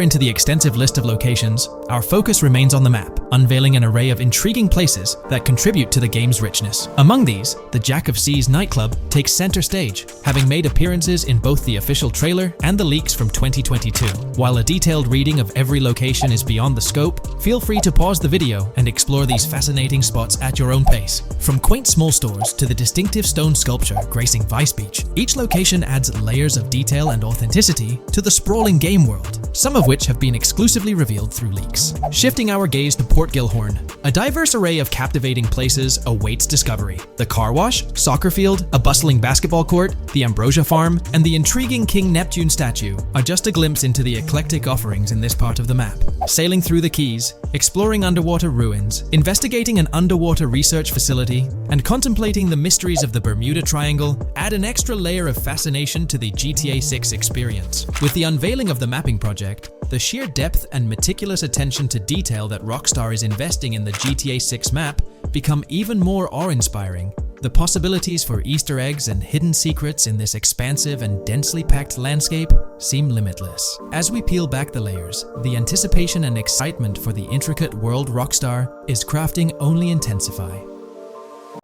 into the extensive list of locations, our focus remains on the map, unveiling an array of intriguing places that contribute to the game's richness. Among these, the Jack of Seas nightclub takes center stage, having made appearances in both the official trailer and the leaks from 2022. While a detailed reading of every location is beyond the scope, feel free to pause the video and explore these fascinating spots at your own pace. From quaint small stores to the distinctive stone sculpture gracing Vice Beach, each location adds layers of detail and authenticity to the sprawling game world, some of which have been exclusively revealed through leaks. Shifting our gaze to Port Gilhorn, a diverse array of captivating places awaits discovery. The car wash, soccer field, a bustling basketball court, the Ambrosia Farm, and the intriguing King Neptune statue are just a glimpse into the eclectic offerings in this part of the map. Sailing through the Keys, exploring underwater ruins, investigating an underwater research facility, and contemplating the mysteries of the Bermuda Triangle add an extra layer of fascination to the GTA 6 experience. With the unveiling of the mapping project, the sheer depth and meticulous attention to detail that Rockstar is investing in the GTA 6 map become even more awe-inspiring. The possibilities for Easter eggs and hidden secrets in this expansive and densely packed landscape seem limitless. As we peel back the layers, the anticipation and excitement for the intricate world Rockstar is crafting only intensify.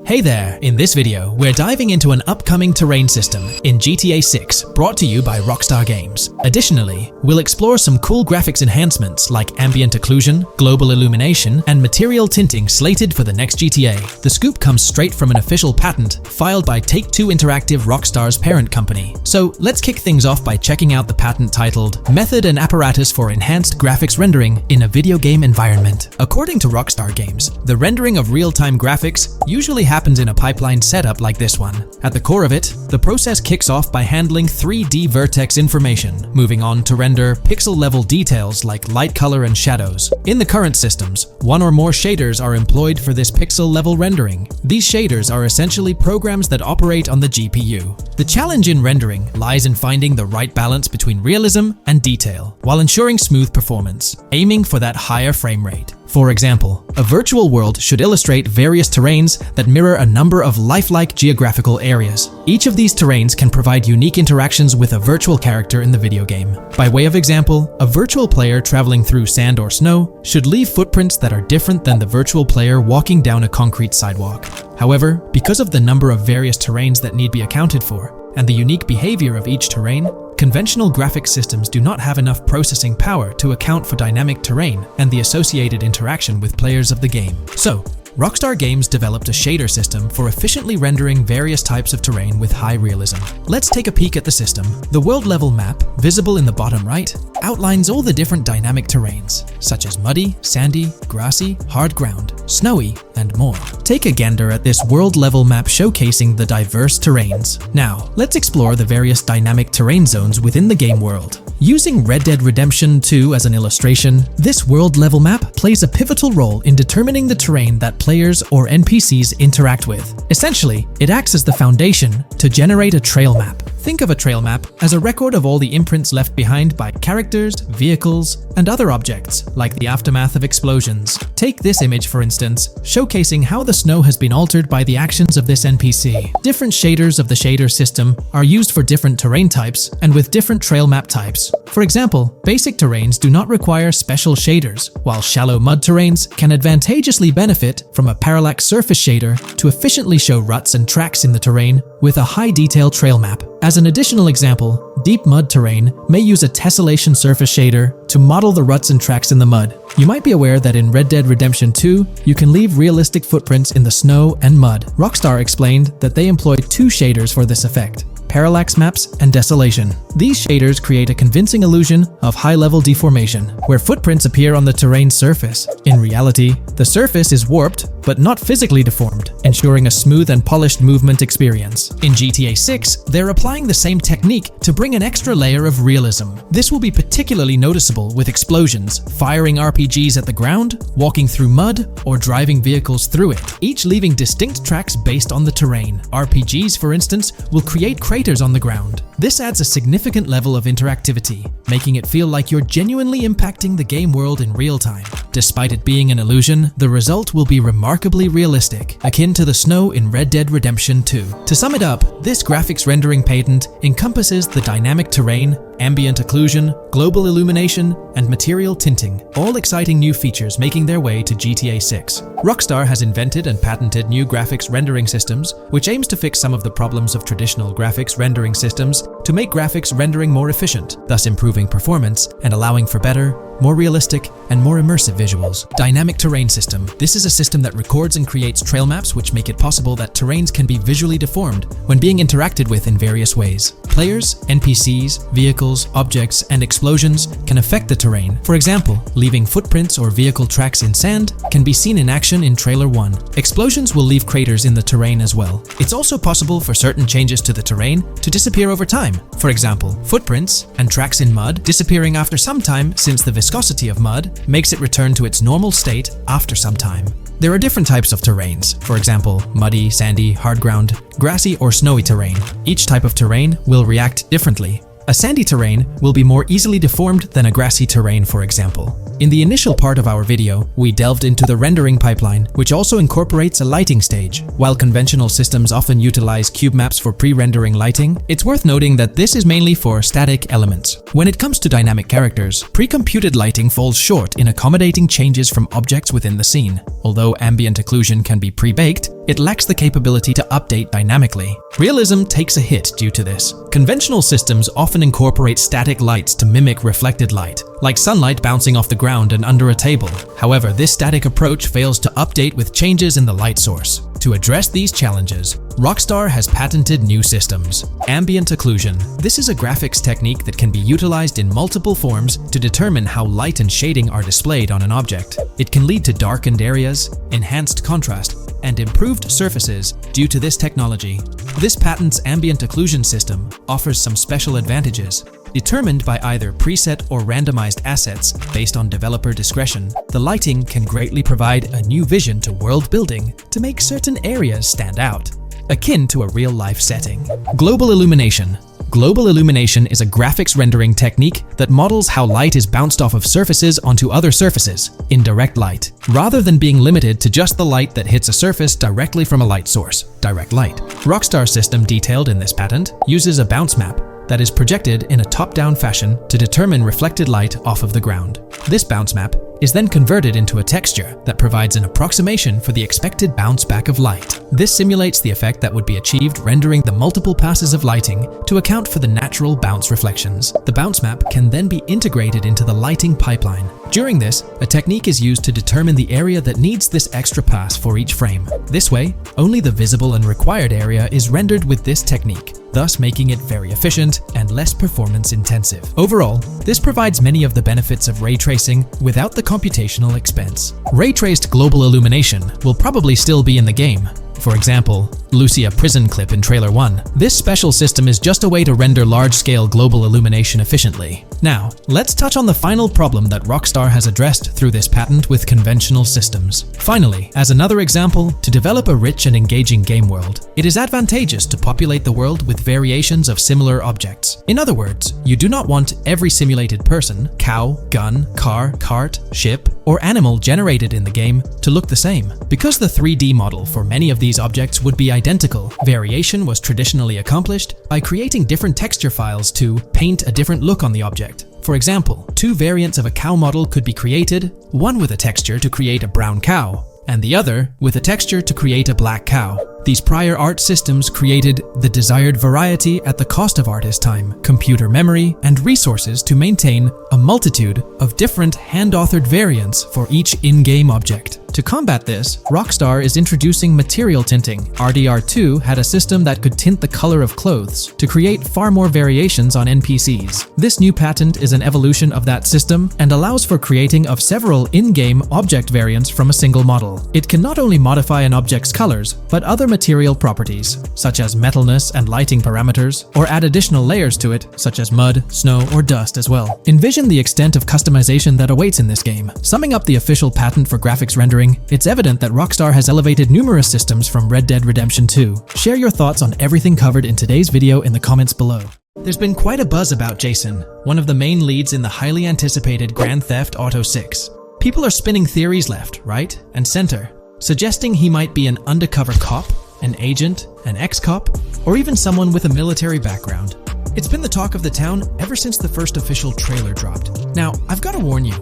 Hey there! In this video, we're diving into an upcoming terrain system in GTA 6, brought to you by Rockstar Games. Additionally, we'll explore some cool graphics enhancements like ambient occlusion, global illumination, and material tinting slated for the next GTA. The scoop comes straight from an official patent filed by Take-Two Interactive, Rockstar's parent company. So let's kick things off by checking out the patent titled Method and Apparatus for Enhanced Graphics Rendering in a Video Game Environment. According to Rockstar Games, the rendering of real-time graphics usually happens in a pipeline setup like this one. At the core of it, the process kicks off by handling 3D vertex information, moving on to render pixel-level details like light color and shadows. In the current systems, one or more shaders are employed for this pixel-level rendering. These shaders are essentially programs that operate on the GPU. The challenge in rendering lies in finding the right balance between realism and detail, while ensuring smooth performance, aiming for that higher frame rate. For example, a virtual world should illustrate various terrains that mirror a number of lifelike geographical areas. Each of these terrains can provide unique interactions with a virtual character in the video game. By way of example, a virtual player traveling through sand or snow should leave footprints that are different than the virtual player walking down a concrete sidewalk. However, because of the number of various terrains that need be accounted for, and the unique behavior of each terrain, conventional graphics systems do not have enough processing power to account for dynamic terrain and the associated interaction with players of the game. So, Rockstar Games developed a shader system for efficiently rendering various types of terrain with high realism. Let's take a peek at the system. The world-level map, visible in the bottom right, outlines all the different dynamic terrains, such as muddy, sandy, grassy, hard ground, snowy, and more. Take a gander at this world-level map showcasing the diverse terrains. Now, let's explore the various dynamic terrain zones within the game world. Using Red Dead Redemption 2 as an illustration, this world-level map plays a pivotal role in determining the terrain that players or NPCs interact with. Essentially, it acts as the foundation to generate a trail map. Think of a trail map as a record of all the imprints left behind by characters, vehicles, and other objects, like the aftermath of explosions. Take this image, for instance, showcasing how the snow has been altered by the actions of this NPC. Different shaders of the shader system are used for different terrain types and with different trail map types. For example, basic terrains do not require special shaders, while shallow mud terrains can advantageously benefit from a parallax surface shader to efficiently show ruts and tracks in the terrain with a high-detail trail map. As an additional example, deep mud terrain may use a tessellation surface shader to model the ruts and tracks in the mud. You might be aware that in Red Dead Redemption 2, you can leave realistic footprints in the snow and mud. Rockstar explained that they employed two shaders for this effect: parallax maps and desolation. These shaders create a convincing illusion of high-level deformation, where footprints appear on the terrain's surface. In reality, the surface is warped but not physically deformed, ensuring a smooth and polished movement experience. In GTA 6, they're applying the same technique to bring an extra layer of realism. This will be particularly noticeable with explosions, firing RPGs at the ground, walking through mud, or driving vehicles through it, each leaving distinct tracks based on the terrain. RPGs, for instance, will create craters on the ground. This adds a significant level of interactivity, making it feel like you're genuinely impacting the game world in real time. Despite it being an illusion, the result will be remarkably realistic, akin to the snow in Red Dead Redemption 2. To sum it up, this graphics rendering patent encompasses the dynamic terrain, ambient occlusion, global illumination, and material tinting, all exciting new features making their way to GTA 6. Rockstar has invented and patented new graphics rendering systems, which aims to fix some of the problems of traditional graphics rendering systems to make graphics rendering more efficient, thus improving performance and allowing for better, more realistic, and more immersive visuals. Dynamic Terrain System. This is a system that records and creates trail maps which make it possible that terrains can be visually deformed when being interacted with in various ways. Players, NPCs, vehicles, objects, and explosions can affect the terrain. For example, leaving footprints or vehicle tracks in sand can be seen in action in Trailer 1. Explosions will leave craters in the terrain as well. It's also possible for certain changes to the terrain to disappear over time. For example, footprints and tracks in mud disappearing after some time, since the viscosity of mud makes it return to its normal state after some time. There are different types of terrains, for example, muddy, sandy, hard ground, grassy, or snowy terrain. Each type of terrain will react differently. A sandy terrain will be more easily deformed than a grassy terrain, for example. In the initial part of our video, we delved into the rendering pipeline, which also incorporates a lighting stage. While conventional systems often utilize cube maps for pre-rendering lighting, it's worth noting that this is mainly for static elements. When it comes to dynamic characters, pre-computed lighting falls short in accommodating changes from objects within the scene. Although ambient occlusion can be pre-baked, it lacks the capability to update dynamically. Realism takes a hit due to this. Conventional systems often incorporate static lights to mimic reflected light, like sunlight bouncing off the ground and under a table. However, this static approach fails to update with changes in the light source. To address these challenges, Rockstar has patented new systems. Ambient occlusion. This is a graphics technique that can be utilized in multiple forms to determine how light and shading are displayed on an object. It can lead to darkened areas, enhanced contrast, and improved surfaces due to this technology. This patent's ambient occlusion system offers some special advantages. Determined by either preset or randomized assets based on developer discretion, the lighting can greatly provide a new vision to world building to make certain areas stand out, akin to a real-life setting. Global illumination. Global illumination is a graphics rendering technique that models how light is bounced off of surfaces onto other surfaces in direct light, rather than being limited to just the light that hits a surface directly from a light source, direct light. Rockstar's system detailed in this patent uses a bounce map that is projected in a top-down fashion to determine reflected light off of the ground. This bounce map is then converted into a texture that provides an approximation for the expected bounce back of light. This simulates the effect that would be achieved rendering the multiple passes of lighting to account for the natural bounce reflections. The bounce map can then be integrated into the lighting pipeline. During this, a technique is used to determine the area that needs this extra pass for each frame. This way, only the visible and required area is rendered with this technique, thus making it very efficient and less performance intensive. Overall, this provides many of the benefits of ray tracing without the computational expense. Ray-traced global illumination will probably still be in the game. For example, Lucia prison clip in Trailer 1. This special system is just a way to render large-scale global illumination efficiently. Now, let's touch on the final problem that Rockstar has addressed through this patent with conventional systems. Finally, as another example, to develop a rich and engaging game world, it is advantageous to populate the world with variations of similar objects. In other words, you do not want every simulated person, cow, gun, car, cart, ship, or animal generated in the game to look the same. Because the 3D model for many of these objects would be identical, variation was traditionally accomplished by creating different texture files to paint a different look on the object. For example, two variants of a cow model could be created, one with a texture to create a brown cow, and the other with a texture to create a black cow. These prior art systems created the desired variety at the cost of artist time, computer memory, and resources to maintain a multitude of different hand-authored variants for each in-game object. To combat this, Rockstar is introducing material tinting. RDR2 had a system that could tint the color of clothes to create far more variations on NPCs. This new patent is an evolution of that system and allows for creating of several in-game object variants from a single model. It can not only modify an object's colors, but other material properties, such as metalness and lighting parameters, or add additional layers to it, such as mud, snow, or dust as well. Envision the extent of customization that awaits in this game. Summing up the official patent for graphics rendering, it's evident that Rockstar has elevated numerous systems from Red Dead Redemption 2. Share your thoughts on everything covered in today's video in the comments below. There's been quite a buzz about Jason, one of the main leads in the highly anticipated Grand Theft Auto 6. People are spinning theories left, right, and center, suggesting he might be an undercover cop, an agent, an ex-cop, or even someone with a military background. It's been the talk of the town ever since the first official trailer dropped. Now, I've got to warn you,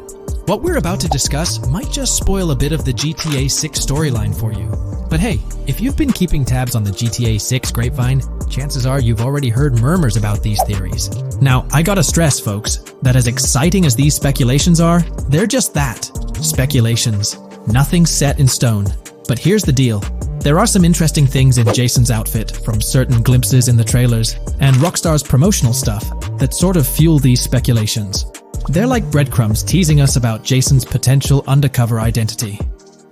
what we're about to discuss might just spoil a bit of the GTA 6 storyline for you. But hey, if you've been keeping tabs on the GTA 6 grapevine, chances are you've already heard murmurs about these theories. Now, I gotta stress, folks, that as exciting as these speculations are, they're just that, speculations. Nothing set in stone. But here's the deal. There are some interesting things in Jason's outfit from certain glimpses in the trailers and Rockstar's promotional stuff that sort of fuel these speculations. They're like breadcrumbs teasing us about Jason's potential undercover identity.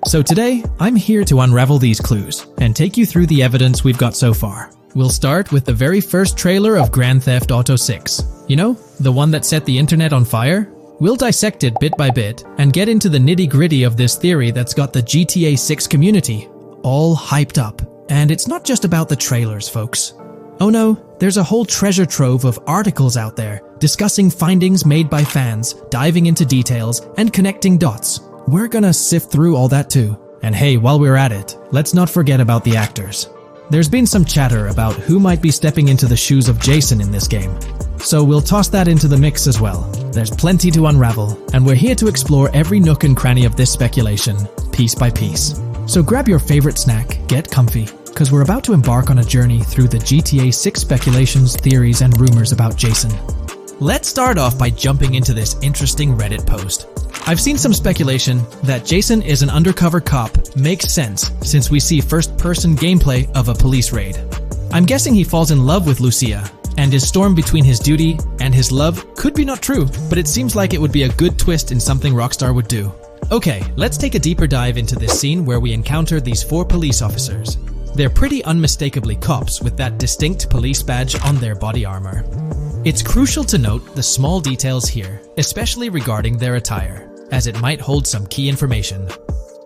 So today, I'm here to unravel these clues and take you through the evidence we've got so far. We'll start with the very first trailer of Grand Theft Auto 6. You know, the one that set the internet on fire? We'll dissect it bit by bit and get into the nitty-gritty of this theory that's got the GTA 6 community all hyped up. And it's not just about the trailers, folks. Oh no, There's a whole treasure trove of articles out there discussing findings made by fans, diving into details, and connecting dots. We're gonna sift through all that too. And hey, while we're at it, let's not forget about the actors. There's been some chatter about who might be stepping into the shoes of Jason in this game, so we'll toss that into the mix as well. There's plenty to unravel, and we're here to explore every nook and cranny of this speculation, piece by piece. So grab your favorite snack, get comfy, because we're about to embark on a journey through the GTA 6 speculations, theories, and rumors about Jason. Let's start off by jumping into this interesting Reddit post. I've seen some speculation that Jason is an undercover cop makes sense since we see first-person gameplay of a police raid. I'm guessing he falls in love with Lucia, and his storm between his duty and his love could be not true, but it seems like it would be a good twist in something Rockstar would do. Okay, let's take a deeper dive into this scene where we encounter these 4 police officers. They're pretty unmistakably cops with that distinct police badge on their body armor. It's crucial to note the small details here, especially regarding their attire, as it might hold some key information.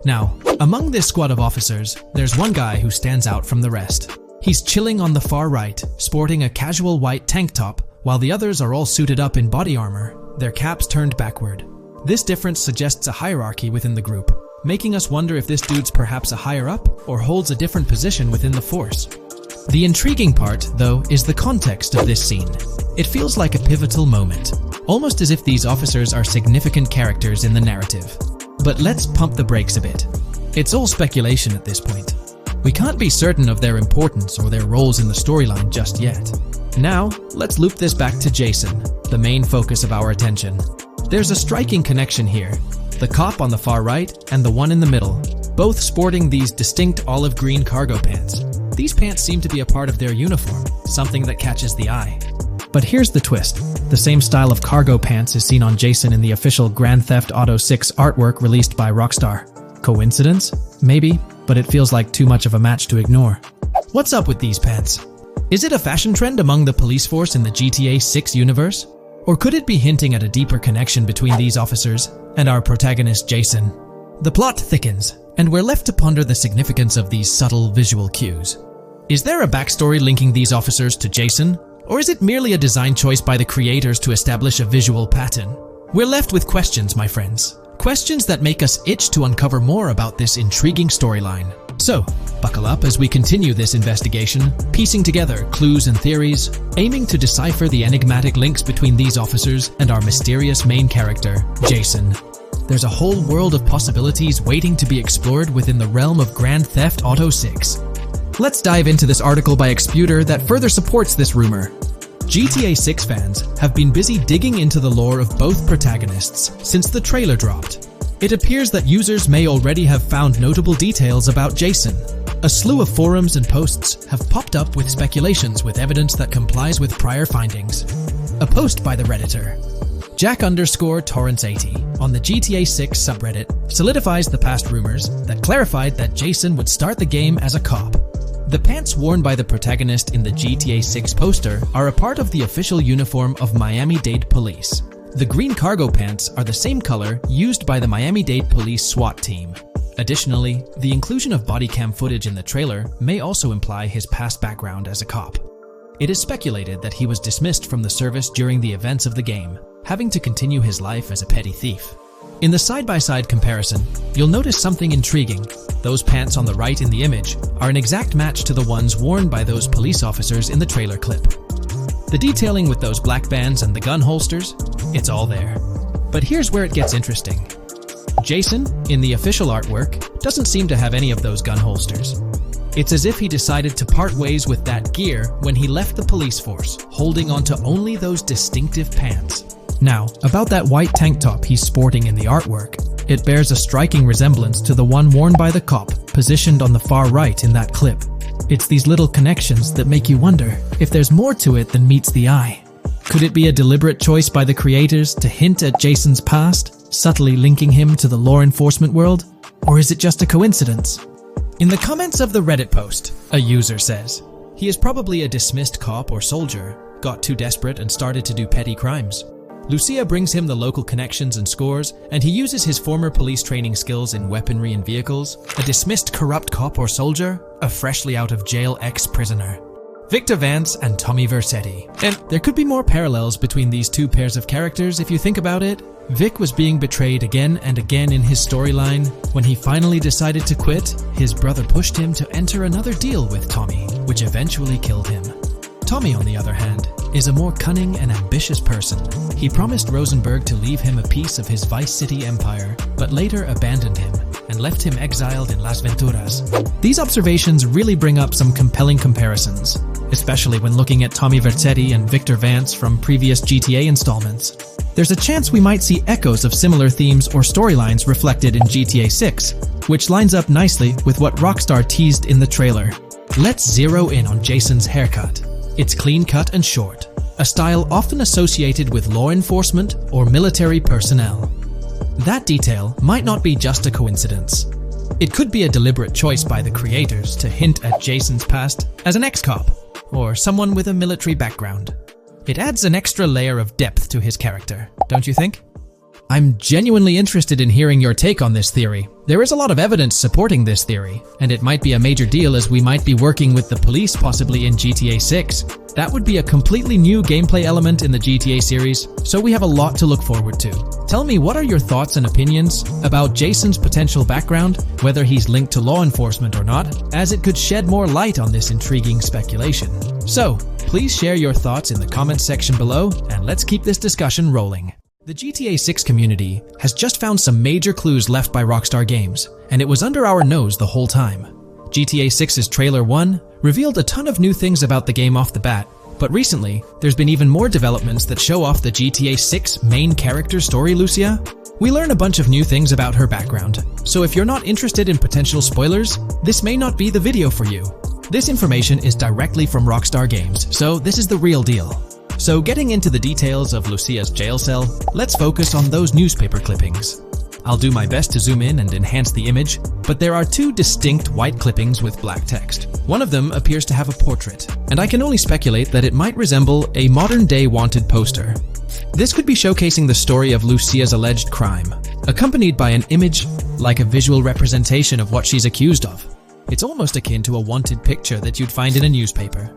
Now, among this squad of officers, there's one guy who stands out from the rest. He's chilling on the far right, sporting a casual white tank top, while the others are all suited up in body armor, their caps turned backward. This difference suggests a hierarchy within the group, making us wonder if this dude's perhaps a higher up or holds a different position within the force. The intriguing part, though, is the context of this scene. It feels like a pivotal moment, almost as if these officers are significant characters in the narrative. But let's pump the brakes a bit. It's all speculation at this point. We can't be certain of their importance or their roles in the storyline just yet. Now, let's loop this back to Jason, the main focus of our attention. There's a striking connection here. The cop on the far right and the one in the middle, both sporting these distinct olive green cargo pants. These pants seem to be a part of their uniform, something that catches the eye. But here's the twist. The same style of cargo pants is seen on Jason in the official Grand Theft Auto 6 artwork released by Rockstar. Coincidence? Maybe, but it feels like too much of a match to ignore. What's up with these pants? Is it a fashion trend among the police force in the GTA 6 universe? Or could it be hinting at a deeper connection between these officers and our protagonist Jason? The plot thickens, and we're left to ponder the significance of these subtle visual cues. Is there a backstory linking these officers to Jason? Or is it merely a design choice by the creators to establish a visual pattern? We're left with questions, my friends. Questions that make us itch to uncover more about this intriguing storyline. So, buckle up as we continue this investigation, piecing together clues and theories, aiming to decipher the enigmatic links between these officers and our mysterious main character, Jason. There's a whole world of possibilities waiting to be explored within the realm of Grand Theft Auto 6. Let's dive into this article by Exputer that further supports this rumor. GTA 6 fans have been busy digging into the lore of both protagonists since the trailer dropped. It appears that users may already have found notable details about Jason. A slew of forums and posts have popped up with speculations with evidence that complies with prior findings. A post by the Redditor, Jack_Torrance80, on the GTA 6 subreddit solidifies the past rumors that clarified that Jason would start the game as a cop. The pants worn by the protagonist in the GTA 6 poster are a part of the official uniform of Miami-Dade Police. The green cargo pants are the same color used by the Miami-Dade Police SWAT team. Additionally, the inclusion of body cam footage in the trailer may also imply his past background as a cop. It is speculated that he was dismissed from the service during the events of the game, having to continue his life as a petty thief. In the side-by-side comparison, you'll notice something intriguing. Those pants on the right in the image are an exact match to the ones worn by those police officers in the trailer clip. The detailing with those black bands and the gun holsters, it's all there. But here's where it gets interesting. Jason, in the official artwork, doesn't seem to have any of those gun holsters. It's as if he decided to part ways with that gear when he left the police force, holding onto only those distinctive pants. Now, about that white tank top he's sporting in the artwork, it bears a striking resemblance to the one worn by the cop, positioned on the far right in that clip. It's these little connections that make you wonder if there's more to it than meets the eye. Could it be a deliberate choice by the creators to hint at Jason's past, subtly linking him to the law enforcement world? Or is it just a coincidence? In the comments of the Reddit post, a user says, he is probably a dismissed cop or soldier, got too desperate and started to do petty crimes. Lucia brings him the local connections and scores, and he uses his former police training skills in weaponry and vehicles. A dismissed corrupt cop or soldier, a freshly out of jail ex-prisoner. Victor Vance and Tommy Vercetti. And there could be more parallels between these two pairs of characters if you think about it. Vic was being betrayed again and again in his storyline. When he finally decided to quit, his brother pushed him to enter another deal with Tommy, which eventually killed him. Tommy, on the other hand, is a more cunning and ambitious person. He promised Rosenberg to leave him a piece of his Vice City empire, but later abandoned him and left him exiled in Las Venturas. These observations really bring up some compelling comparisons, especially when looking at Tommy Vercetti and Victor Vance from previous GTA installments. There's a chance we might see echoes of similar themes or storylines reflected in GTA 6, which lines up nicely with what Rockstar teased in the trailer. Let's zero in on Jason's haircut. It's clean-cut and short, a style often associated with law enforcement or military personnel. That detail might not be just a coincidence. It could be a deliberate choice by the creators to hint at Jason's past as an ex-cop or someone with a military background. It adds an extra layer of depth to his character, don't you think? I'm genuinely interested in hearing your take on this theory. There is a lot of evidence supporting this theory, and it might be a major deal as we might be working with the police possibly in GTA 6. That would be a completely new gameplay element in the GTA series, so we have a lot to look forward to. Tell me, what are your thoughts and opinions about Jason's potential background, whether he's linked to law enforcement or not, as it could shed more light on this intriguing speculation. So, please share your thoughts in the comments section below, and let's keep this discussion rolling. The GTA 6 community has just found some major clues left by Rockstar Games, and it was under our nose the whole time. GTA 6's Trailer 1 revealed a ton of new things about the game off the bat, but recently, there's been even more developments that show off the GTA 6 main character story, Lucia. We learn a bunch of new things about her background, so if you're not interested in potential spoilers, this may not be the video for you. This information is directly from Rockstar Games, so this is the real deal. So getting into the details of Lucia's jail cell, let's focus on those newspaper clippings. I'll do my best to zoom in and enhance the image, but there are two distinct white clippings with black text. One of them appears to have a portrait, and I can only speculate that it might resemble a modern-day wanted poster. This could be showcasing the story of Lucia's alleged crime, accompanied by an image like a visual representation of what she's accused of. It's almost akin to a wanted picture that you'd find in a newspaper.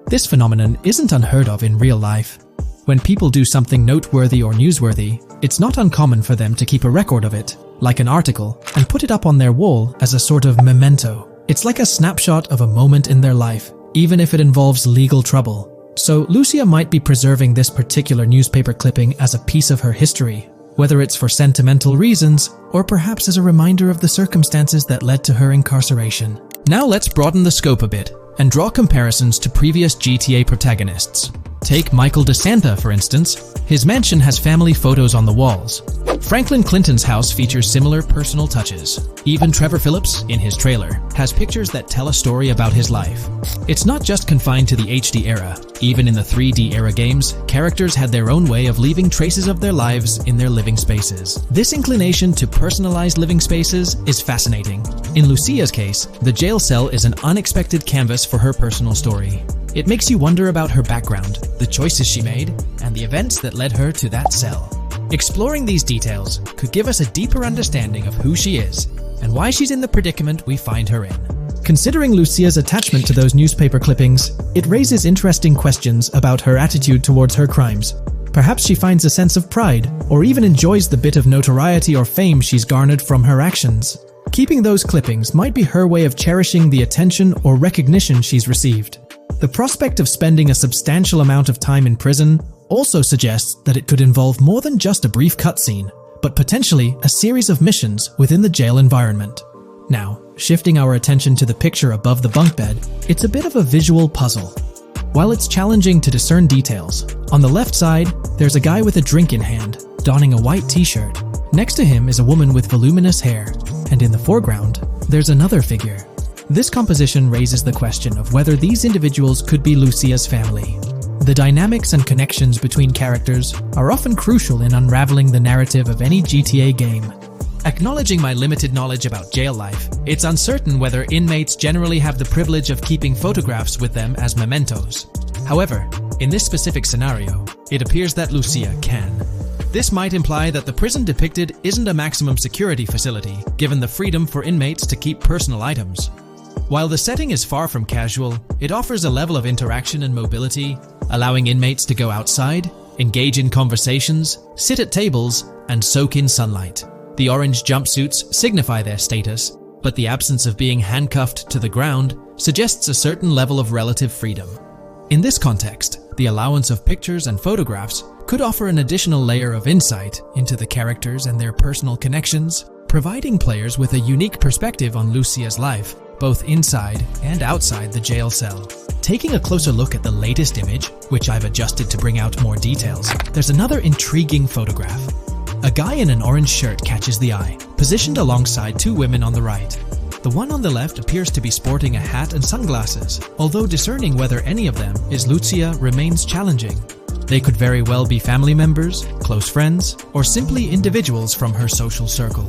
This phenomenon isn't unheard of in real life. When people do something noteworthy or newsworthy, it's not uncommon for them to keep a record of it, like an article, and put it up on their wall as a sort of memento. It's like a snapshot of a moment in their life, even if it involves legal trouble. So Lucia might be preserving this particular newspaper clipping as a piece of her history, whether it's for sentimental reasons or perhaps as a reminder of the circumstances that led to her incarceration. Now let's broaden the scope a bit and draw comparisons to previous GTA protagonists. Take Michael DeSanta, for instance. His mansion has family photos on the walls. Franklin Clinton's house features similar personal touches. Even Trevor Phillips, in his trailer, has pictures that tell a story about his life. It's not just confined to the HD era. Even in the 3D era games, characters had their own way of leaving traces of their lives in their living spaces. This inclination to personalized living spaces is fascinating. In Lucia's case, the jail cell is an unexpected canvas for her personal story. It makes you wonder about her background, the choices she made, and the events that led her to that cell. Exploring these details could give us a deeper understanding of who she is and why she's in the predicament we find her in. Considering Lucia's attachment to those newspaper clippings, it raises interesting questions about her attitude towards her crimes. Perhaps she finds a sense of pride, or even enjoys the bit of notoriety or fame she's garnered from her actions. Keeping those clippings might be her way of cherishing the attention or recognition she's received. The prospect of spending a substantial amount of time in prison also suggests that it could involve more than just a brief cutscene, but potentially a series of missions within the jail environment. Now, shifting our attention to the picture above the bunk bed, it's a bit of a visual puzzle. While it's challenging to discern details, on the left side, there's a guy with a drink in hand, donning a white t-shirt. Next to him is a woman with voluminous hair, and in the foreground, there's another figure. This composition raises the question of whether these individuals could be Lucia's family. The dynamics and connections between characters are often crucial in unraveling the narrative of any GTA game. Acknowledging my limited knowledge about jail life, it's uncertain whether inmates generally have the privilege of keeping photographs with them as mementos. However, in this specific scenario, it appears that Lucia can. This might imply that the prison depicted isn't a maximum security facility, given the freedom for inmates to keep personal items. While the setting is far from casual, it offers a level of interaction and mobility, allowing inmates to go outside, engage in conversations, sit at tables, and soak in sunlight. The orange jumpsuits signify their status, but the absence of being handcuffed to the ground suggests a certain level of relative freedom. In this context, the allowance of pictures and photographs could offer an additional layer of insight into the characters and their personal connections, providing players with a unique perspective on Lucia's life, both inside and outside the jail cell. Taking a closer look at the latest image, which I've adjusted to bring out more details, there's another intriguing photograph. A guy in an orange shirt catches the eye, positioned alongside two women on the right. The one on the left appears to be sporting a hat and sunglasses, although discerning whether any of them is Lucia remains challenging. They could very well be family members, close friends, or simply individuals from her social circle.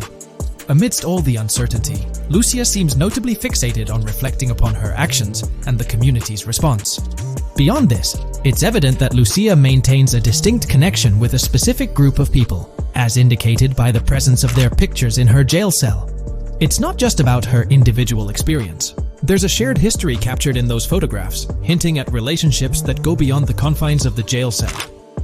Amidst all the uncertainty, Lucia seems notably fixated on reflecting upon her actions and the community's response. Beyond this, it's evident that Lucia maintains a distinct connection with a specific group of people, as indicated by the presence of their pictures in her jail cell. It's not just about her individual experience. There's a shared history captured in those photographs, hinting at relationships that go beyond the confines of the jail cell.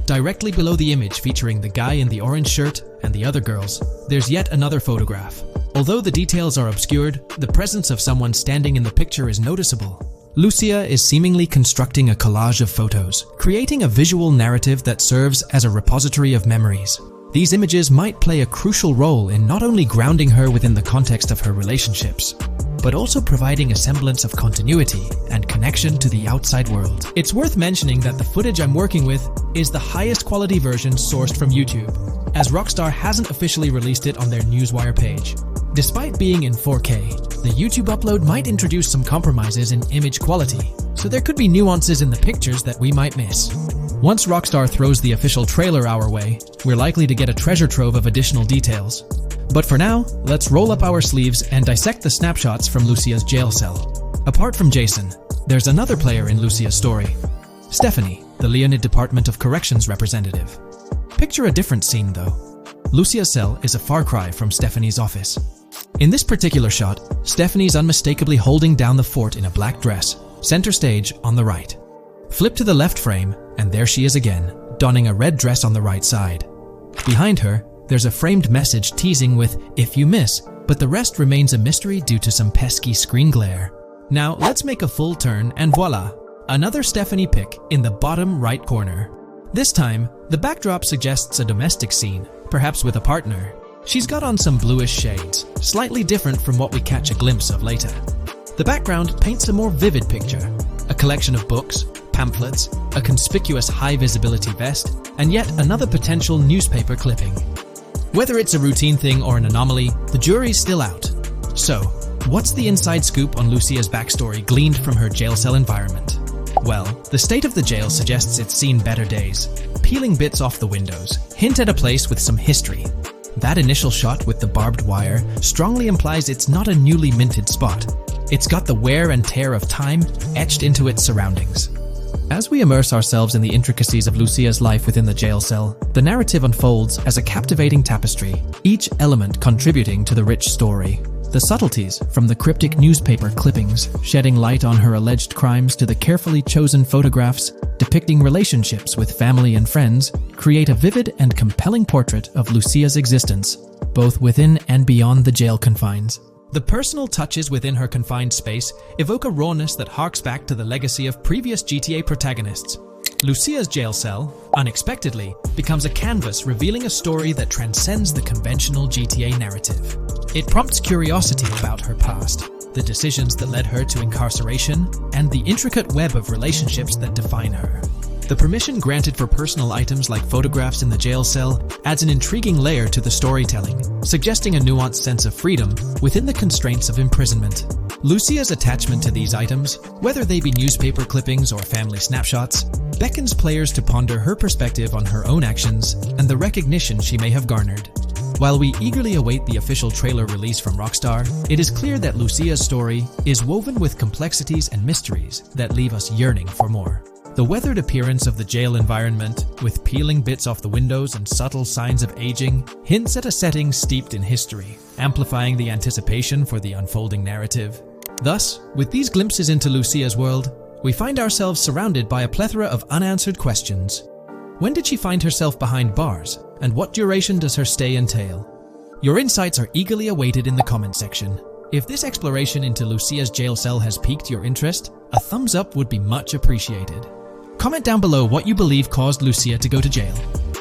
Directly below the image featuring the guy in the orange shirt and the other girls, there's yet another photograph. Although the details are obscured, the presence of someone standing in the picture is noticeable. Lucia is seemingly constructing a collage of photos, creating a visual narrative that serves as a repository of memories. These images might play a crucial role in not only grounding her within the context of her relationships, but also providing a semblance of continuity and connection to the outside world. It's worth mentioning that the footage I'm working with is the highest quality version sourced from YouTube, as Rockstar hasn't officially released it on their Newswire page. Despite being in 4K, the YouTube upload might introduce some compromises in image quality, so there could be nuances in the pictures that we might miss. Once Rockstar throws the official trailer our way, we're likely to get a treasure trove of additional details. But for now, let's roll up our sleeves and dissect the snapshots from Lucia's jail cell. Apart from Jason, there's another player in Lucia's story, Stephanie, the Leonid Department of Corrections representative. Picture a different scene though. Lucia's cell is a far cry from Stephanie's office. In this particular shot, Stephanie's unmistakably holding down the fort in a black dress, center stage on the right. Flip to the left frame, and there she is again, donning a red dress on the right side. Behind her, there's a framed message teasing with "if you miss," but the rest remains a mystery due to some pesky screen glare. Now let's make a full turn and voila, another Stephanie pic in the bottom right corner. This time, the backdrop suggests a domestic scene, perhaps with a partner. She's got on some bluish shades, slightly different from what we catch a glimpse of later. The background paints a more vivid picture, a collection of books, pamphlets, a conspicuous high-visibility vest, and yet another potential newspaper clipping. Whether it's a routine thing or an anomaly, the jury's still out. So, what's the inside scoop on Lucia's backstory gleaned from her jail cell environment? Well, the state of the jail suggests it's seen better days. Peeling bits off the windows hint at a place with some history. That initial shot with the barbed wire strongly implies it's not a newly minted spot. It's got the wear and tear of time etched into its surroundings. As we immerse ourselves in the intricacies of Lucia's life within the jail cell, the narrative unfolds as a captivating tapestry, each element contributing to the rich story. The subtleties, from the cryptic newspaper clippings shedding light on her alleged crimes to the carefully chosen photographs depicting relationships with family and friends, create a vivid and compelling portrait of Lucia's existence, both within and beyond the jail confines. The personal touches within her confined space evoke a rawness that harks back to the legacy of previous GTA protagonists. Lucia's jail cell, unexpectedly, becomes a canvas revealing a story that transcends the conventional GTA narrative. It prompts curiosity about her past, the decisions that led her to incarceration, and the intricate web of relationships that define her. The permission granted for personal items like photographs in the jail cell adds an intriguing layer to the storytelling, suggesting a nuanced sense of freedom within the constraints of imprisonment. Lucia's attachment to these items, whether they be newspaper clippings or family snapshots, beckons players to ponder her perspective on her own actions and the recognition she may have garnered. While we eagerly await the official trailer release from Rockstar, it is clear that Lucia's story is woven with complexities and mysteries that leave us yearning for more. The weathered appearance of the jail environment, with peeling bits off the windows and subtle signs of aging, hints at a setting steeped in history, amplifying the anticipation for the unfolding narrative. Thus, with these glimpses into Lucia's world, we find ourselves surrounded by a plethora of unanswered questions. When did she find herself behind bars, and what duration does her stay entail? Your insights are eagerly awaited in the comment section. If this exploration into Lucia's jail cell has piqued your interest, a thumbs up would be much appreciated. Comment down below what you believe caused Lucia to go to jail.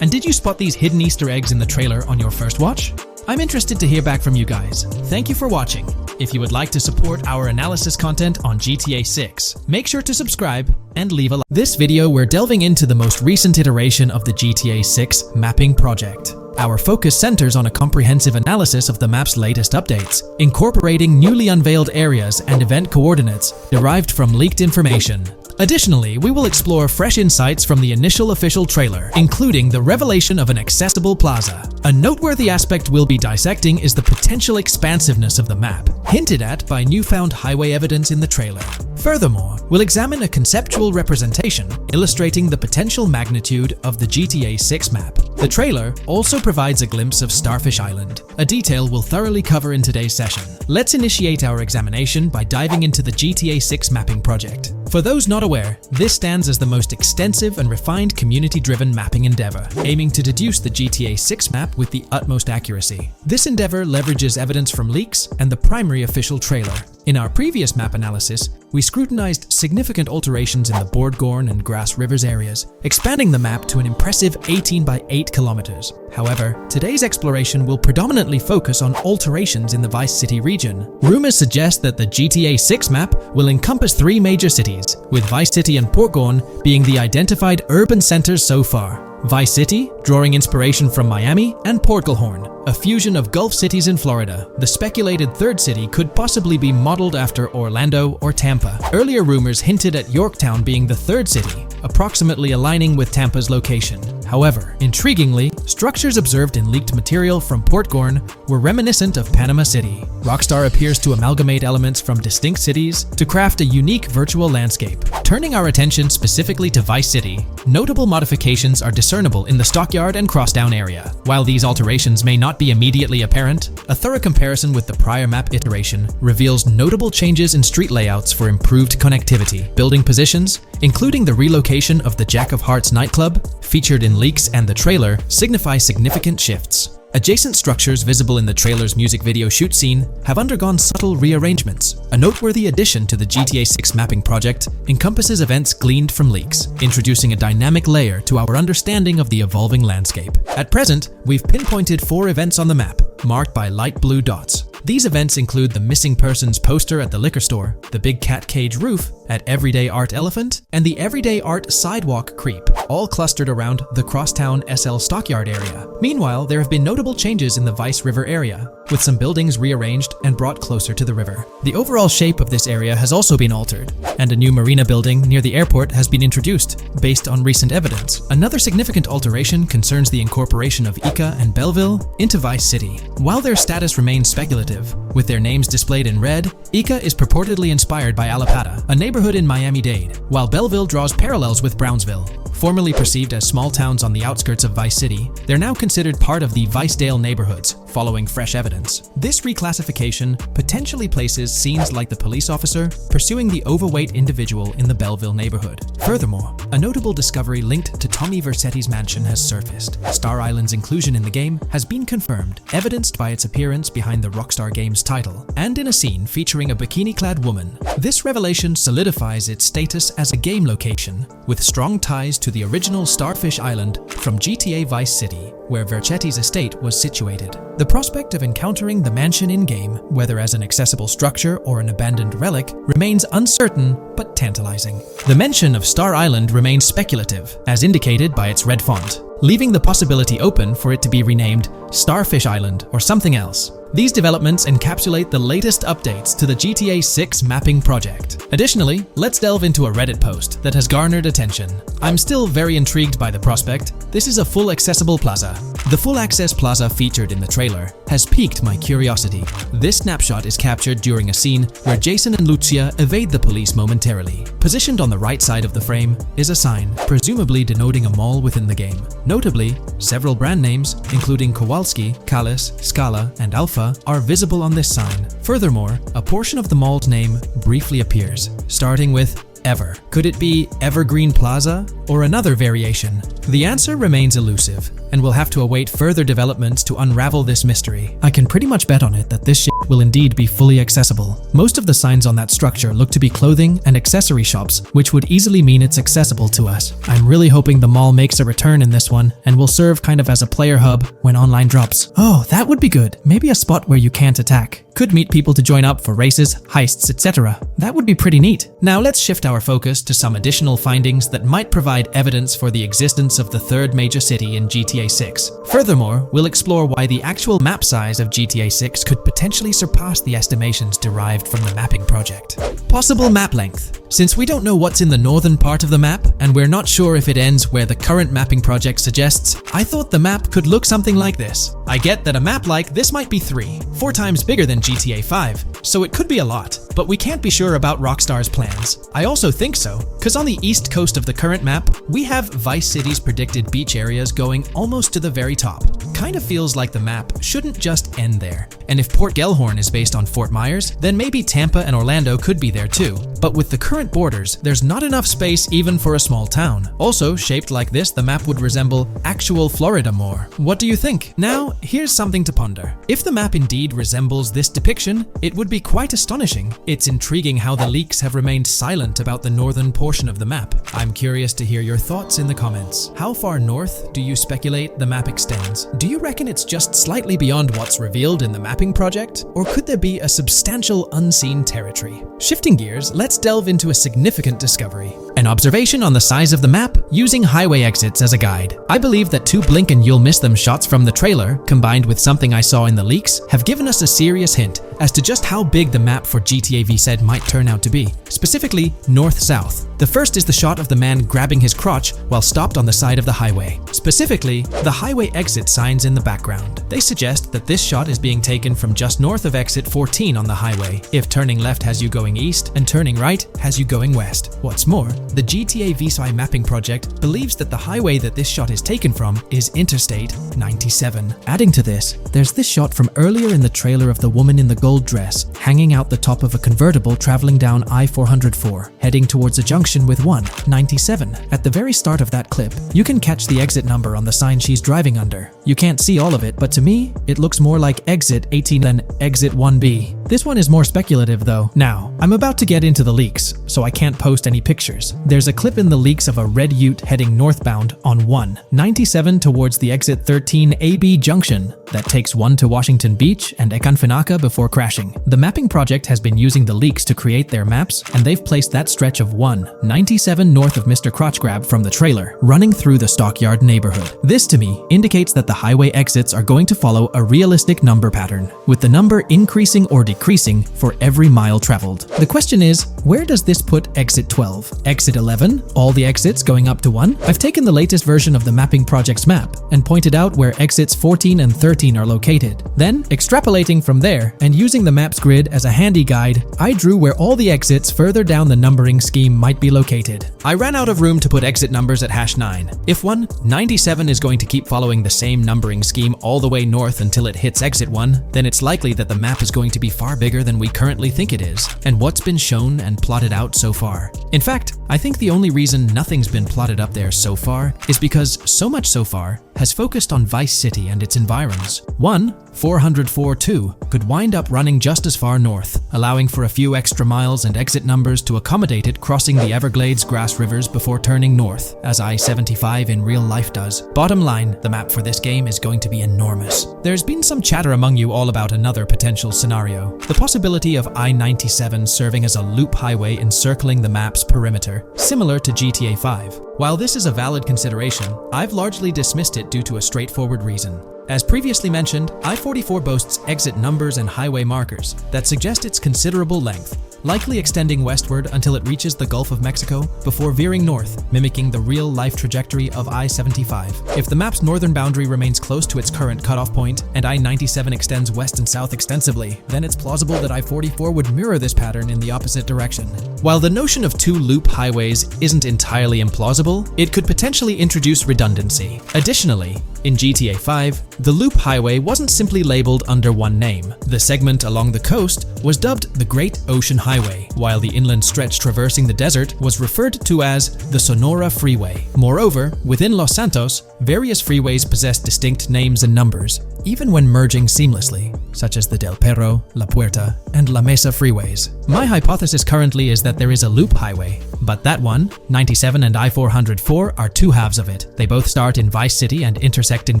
And did you spot these hidden Easter eggs in the trailer on your first watch? I'm interested to hear back from you guys. Thank you for watching. If you would like to support our analysis content on GTA 6, make sure to subscribe and leave a like. This video we're delving into the most recent iteration of the GTA 6 mapping project. Our focus centers on a comprehensive analysis of the map's latest updates, incorporating newly unveiled areas and event coordinates derived from leaked information. Additionally, we will explore fresh insights from the initial official trailer, including the revelation of an accessible plaza. A noteworthy aspect we'll be dissecting is the potential expansiveness of the map, hinted at by newfound highway evidence in the trailer. Furthermore, we'll examine a conceptual representation illustrating the potential magnitude of the GTA 6 map. The trailer also provides a glimpse of Starfish Island, a detail we'll thoroughly cover in today's session. Let's initiate our examination by diving into the GTA 6 mapping project. For those not aware, this stands as the most extensive and refined community-driven mapping endeavor, aiming to deduce the GTA 6 map with the utmost accuracy. This endeavor leverages evidence from leaks and the primary official trailer. In our previous map analysis, we scrutinized significant alterations in the Bordgorn and Grass Rivers areas, expanding the map to an impressive 18 by 8 kilometers. However, today's exploration will predominantly focus on alterations in the Vice City region. Rumors suggest that the GTA 6 map will encompass 3 major cities, with Vice City and Portgorn being the identified urban centers so far. Vice City, drawing inspiration from Miami, and Portgorn, a fusion of Gulf cities in Florida. The speculated third city could possibly be modeled after Orlando or Tampa. Earlier rumors hinted at Yorktown being the third city, approximately aligning with Tampa's location. However, intriguingly, structures observed in leaked material from Portgorn were reminiscent of Panama City. Rockstar appears to amalgamate elements from distinct cities to craft a unique virtual landscape. Turning our attention specifically to Vice City, notable modifications are discernible in the Stockyard and Crosstown area. While these alterations may not be immediately apparent, a thorough comparison with the prior map iteration reveals notable changes in street layouts for improved connectivity. Building positions, including the relocation of the Jack of Hearts nightclub, featured in leaks and the trailer, signify significant shifts. Adjacent structures visible in the trailer's music video shoot scene have undergone subtle rearrangements. A noteworthy addition to the GTA 6 mapping project encompasses events gleaned from leaks, introducing a dynamic layer to our understanding of the evolving landscape. At present, we've pinpointed 4 events on the map, marked by light blue dots. These events include the missing persons poster at the liquor store, the big cat cage roof at Everyday Art Elephant, and the Everyday Art Sidewalk Creep, all clustered around the Crosstown SL Stockyard area. Meanwhile, there have been notable changes in the Vice River area, with some buildings rearranged and brought closer to the river. The overall shape of this area has also been altered, and a new marina building near the airport has been introduced, based on recent evidence. Another significant alteration concerns the incorporation of Ica and Belleville into Vice City. While their status remains speculative, with their names displayed in red, Ica is purportedly inspired by Allapattah, a neighborhood in Miami-Dade, while Belleville draws parallels with Brownsville. Formerly perceived as small towns on the outskirts of Vice City, they're now considered part of the Vicedale neighborhoods, following fresh evidence. This reclassification potentially places scenes like the police officer pursuing the overweight individual in the Belleville neighborhood. Furthermore, a notable discovery linked to Tommy Vercetti's mansion has surfaced. Star Island's inclusion in the game has been confirmed, evidenced by its appearance behind the Rockstar Games title, and in a scene featuring a bikini-clad woman. This revelation solidifies its status as a game location, with strong ties to the original Starfish Island from GTA Vice City, where Vercetti's estate was situated. The prospect of encountering the mansion in-game, whether as an accessible structure or an abandoned relic, remains uncertain but tantalizing. The mention of Star Island remains speculative, as indicated by its red font, leaving the possibility open for it to be renamed Starfish Island or something else. These developments encapsulate the latest updates to the GTA 6 mapping project. Additionally, let's delve into a Reddit post that has garnered attention. I'm still very intrigued by the prospect. This is a full accessible plaza. The full access plaza featured in the trailer has piqued my curiosity. This snapshot is captured during a scene where Jason and Lucia evade the police momentarily. Positioned on the right side of the frame is a sign, presumably denoting a mall within the game. Notably, several brand names, including Kowalski, Callis, Scala, and Alpha, are visible on this sign. Furthermore, a portion of the mall's name briefly appears, starting with Ever. Could it be Evergreen Plaza or another variation? The answer remains elusive, and we'll have to await further developments to unravel this mystery. I can pretty much bet on it that this shit will indeed be fully accessible. Most of the signs on that structure look to be clothing and accessory shops, which would easily mean it's accessible to us. I'm really hoping the mall makes a return in this one and will serve kind of as a player hub when online drops. Oh, that would be good. Maybe a spot where you can't attack. Could meet people to join up for races, heists, etc. That would be pretty neat. Now let's shift our focus to some additional findings that might provide evidence for the existence of the third major city in GTA 6. Furthermore, we'll explore why the actual map size of GTA 6 could potentially surpass the estimations derived from the mapping project. Possible map length. Since we don't know what's in the northern part of the map, and we're not sure if it ends where the current mapping project suggests, I thought the map could look something like this. I get that a map like this might be 4 times bigger than GTA 5, so it could be a lot, but we can't be sure about Rockstar's plans. I also think so, because on the east coast of the current map, we have Vice City's predicted beach areas going almost to the very top. Kind of feels like the map shouldn't just end there. And if Port Gellhorn is based on Fort Myers, then maybe Tampa and Orlando could be there too. But with the current borders, there's not enough space even for a small town. Also, shaped like this, the map would resemble actual Florida more. What do you think? Now, here's something to ponder. If the map indeed resembles this depiction, it would be quite astonishing. It's intriguing how the leaks have remained silent about the northern portion of the map. I'm curious to hear your thoughts in the comments. How far north do you speculate the map extends? Do you reckon it's just slightly beyond what's revealed in the mapping project? Or could there be a substantial unseen territory? Shifting gears, let's delve into a significant discovery. An observation on the size of the map using highway exits as a guide. I believe that 2 blink and you'll miss them shots from the trailer, combined with something I saw in the leaks, have given us a serious hint as to just how big the map for GTA VZ might turn out to be. Specifically, north-south. The first is the shot of the man grabbing his crotch while stopped on the side of the highway. Specifically, the highway exit signs in the background. They suggest that this shot is being taken from just north of exit 14 on the highway, if turning left has you going east and turning right has you going west. What's more, the GTA VSI mapping project believes that the highway that this shot is taken from is Interstate 97. Adding to this, there's this shot from earlier in the trailer of the woman in the gold dress hanging out the top of a convertible traveling down I-404, heading towards a junction with 197. At the very start of that clip, you can catch the exit number on the sign she's driving under. You can't see all of it, but to me, it looks more like exit 18 than exit 1B. This one is more speculative though. Now, I'm about to get into the leaks, so I can't post any pictures. There's a clip in the leaks of a red ute heading northbound on 197 towards the exit 13 AB junction that takes 1 to Washington Beach and Ekanfinaka before crashing. The mapping project has been using the leaks to create their maps, and they've placed that stretch of 197 north of Mr. Crotch Grab from the trailer, running through the Stockyard neighborhood. This to me indicates that the highway exits are going to follow a realistic number pattern, with the number increasing or decreasing for every mile traveled. The question is, where does this put exit 12? Exit 11? All the exits going up to 1? I've taken the latest version of the mapping project's map and pointed out where exits 14 and 13 are located. Then, extrapolating from there and using the map's grid as a handy guide, I drew where all the exits further down the numbering scheme might be located. I ran out of room to put exit numbers at #9. If 197 is going to keep following the same numbering scheme all the way north until it hits exit 1, then it's likely that the map is going to be far bigger than we currently think it is, and what's been shown and plotted out so far. In fact, I think the only reason nothing's been plotted up there so far is because so much so far has focused on Vice City and its environs. 404.2 could wind up running just as far north, allowing for a few extra miles and exit numbers to accommodate it crossing the Everglades grass rivers before turning north, as I-75 in real life does. Bottom line, the map for this game is going to be enormous. There's been some chatter among you all about another potential scenario, the possibility of I-97 serving as a loop highway encircling the map's perimeter, similar to GTA 5. While this is a valid consideration, I've largely dismissed it due to a straightforward reason. As previously mentioned, I-44 boasts exit numbers and highway markers that suggest its considerable length, likely extending westward until it reaches the Gulf of Mexico before veering north, mimicking the real-life trajectory of I-75. If the map's northern boundary remains close to its current cutoff point and I-97 extends west and south extensively, then it's plausible that I-44 would mirror this pattern in the opposite direction. While the notion of two loop highways isn't entirely implausible, it could potentially introduce redundancy. Additionally, in GTA 5, the loop highway wasn't simply labeled under one name. The segment along the coast was dubbed the Great Ocean Highway, while the inland stretch traversing the desert was referred to as the Sonora Freeway. Moreover, within Los Santos, various freeways possess distinct names and numbers, even when merging seamlessly, such as the Del Perro, La Puerta, and La Mesa freeways. My hypothesis currently is that there is a loop highway, but that one, 97 and I-404, are two halves of it. They both start in Vice City and intersect in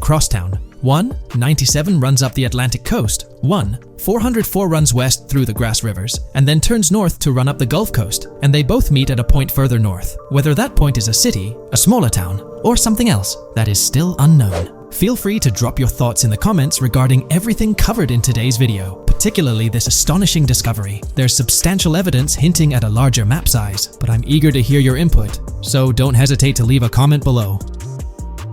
Crosstown. 97 runs up the Atlantic coast. 404 runs west through the Grass Rivers, and then turns north to run up the Gulf Coast, and they both meet at a point further north. Whether that point is a city, a smaller town, or something else, that is still unknown. Feel free to drop your thoughts in the comments regarding everything covered in today's video, particularly this astonishing discovery. There's substantial evidence hinting at a larger map size, but I'm eager to hear your input, so don't hesitate to leave a comment below.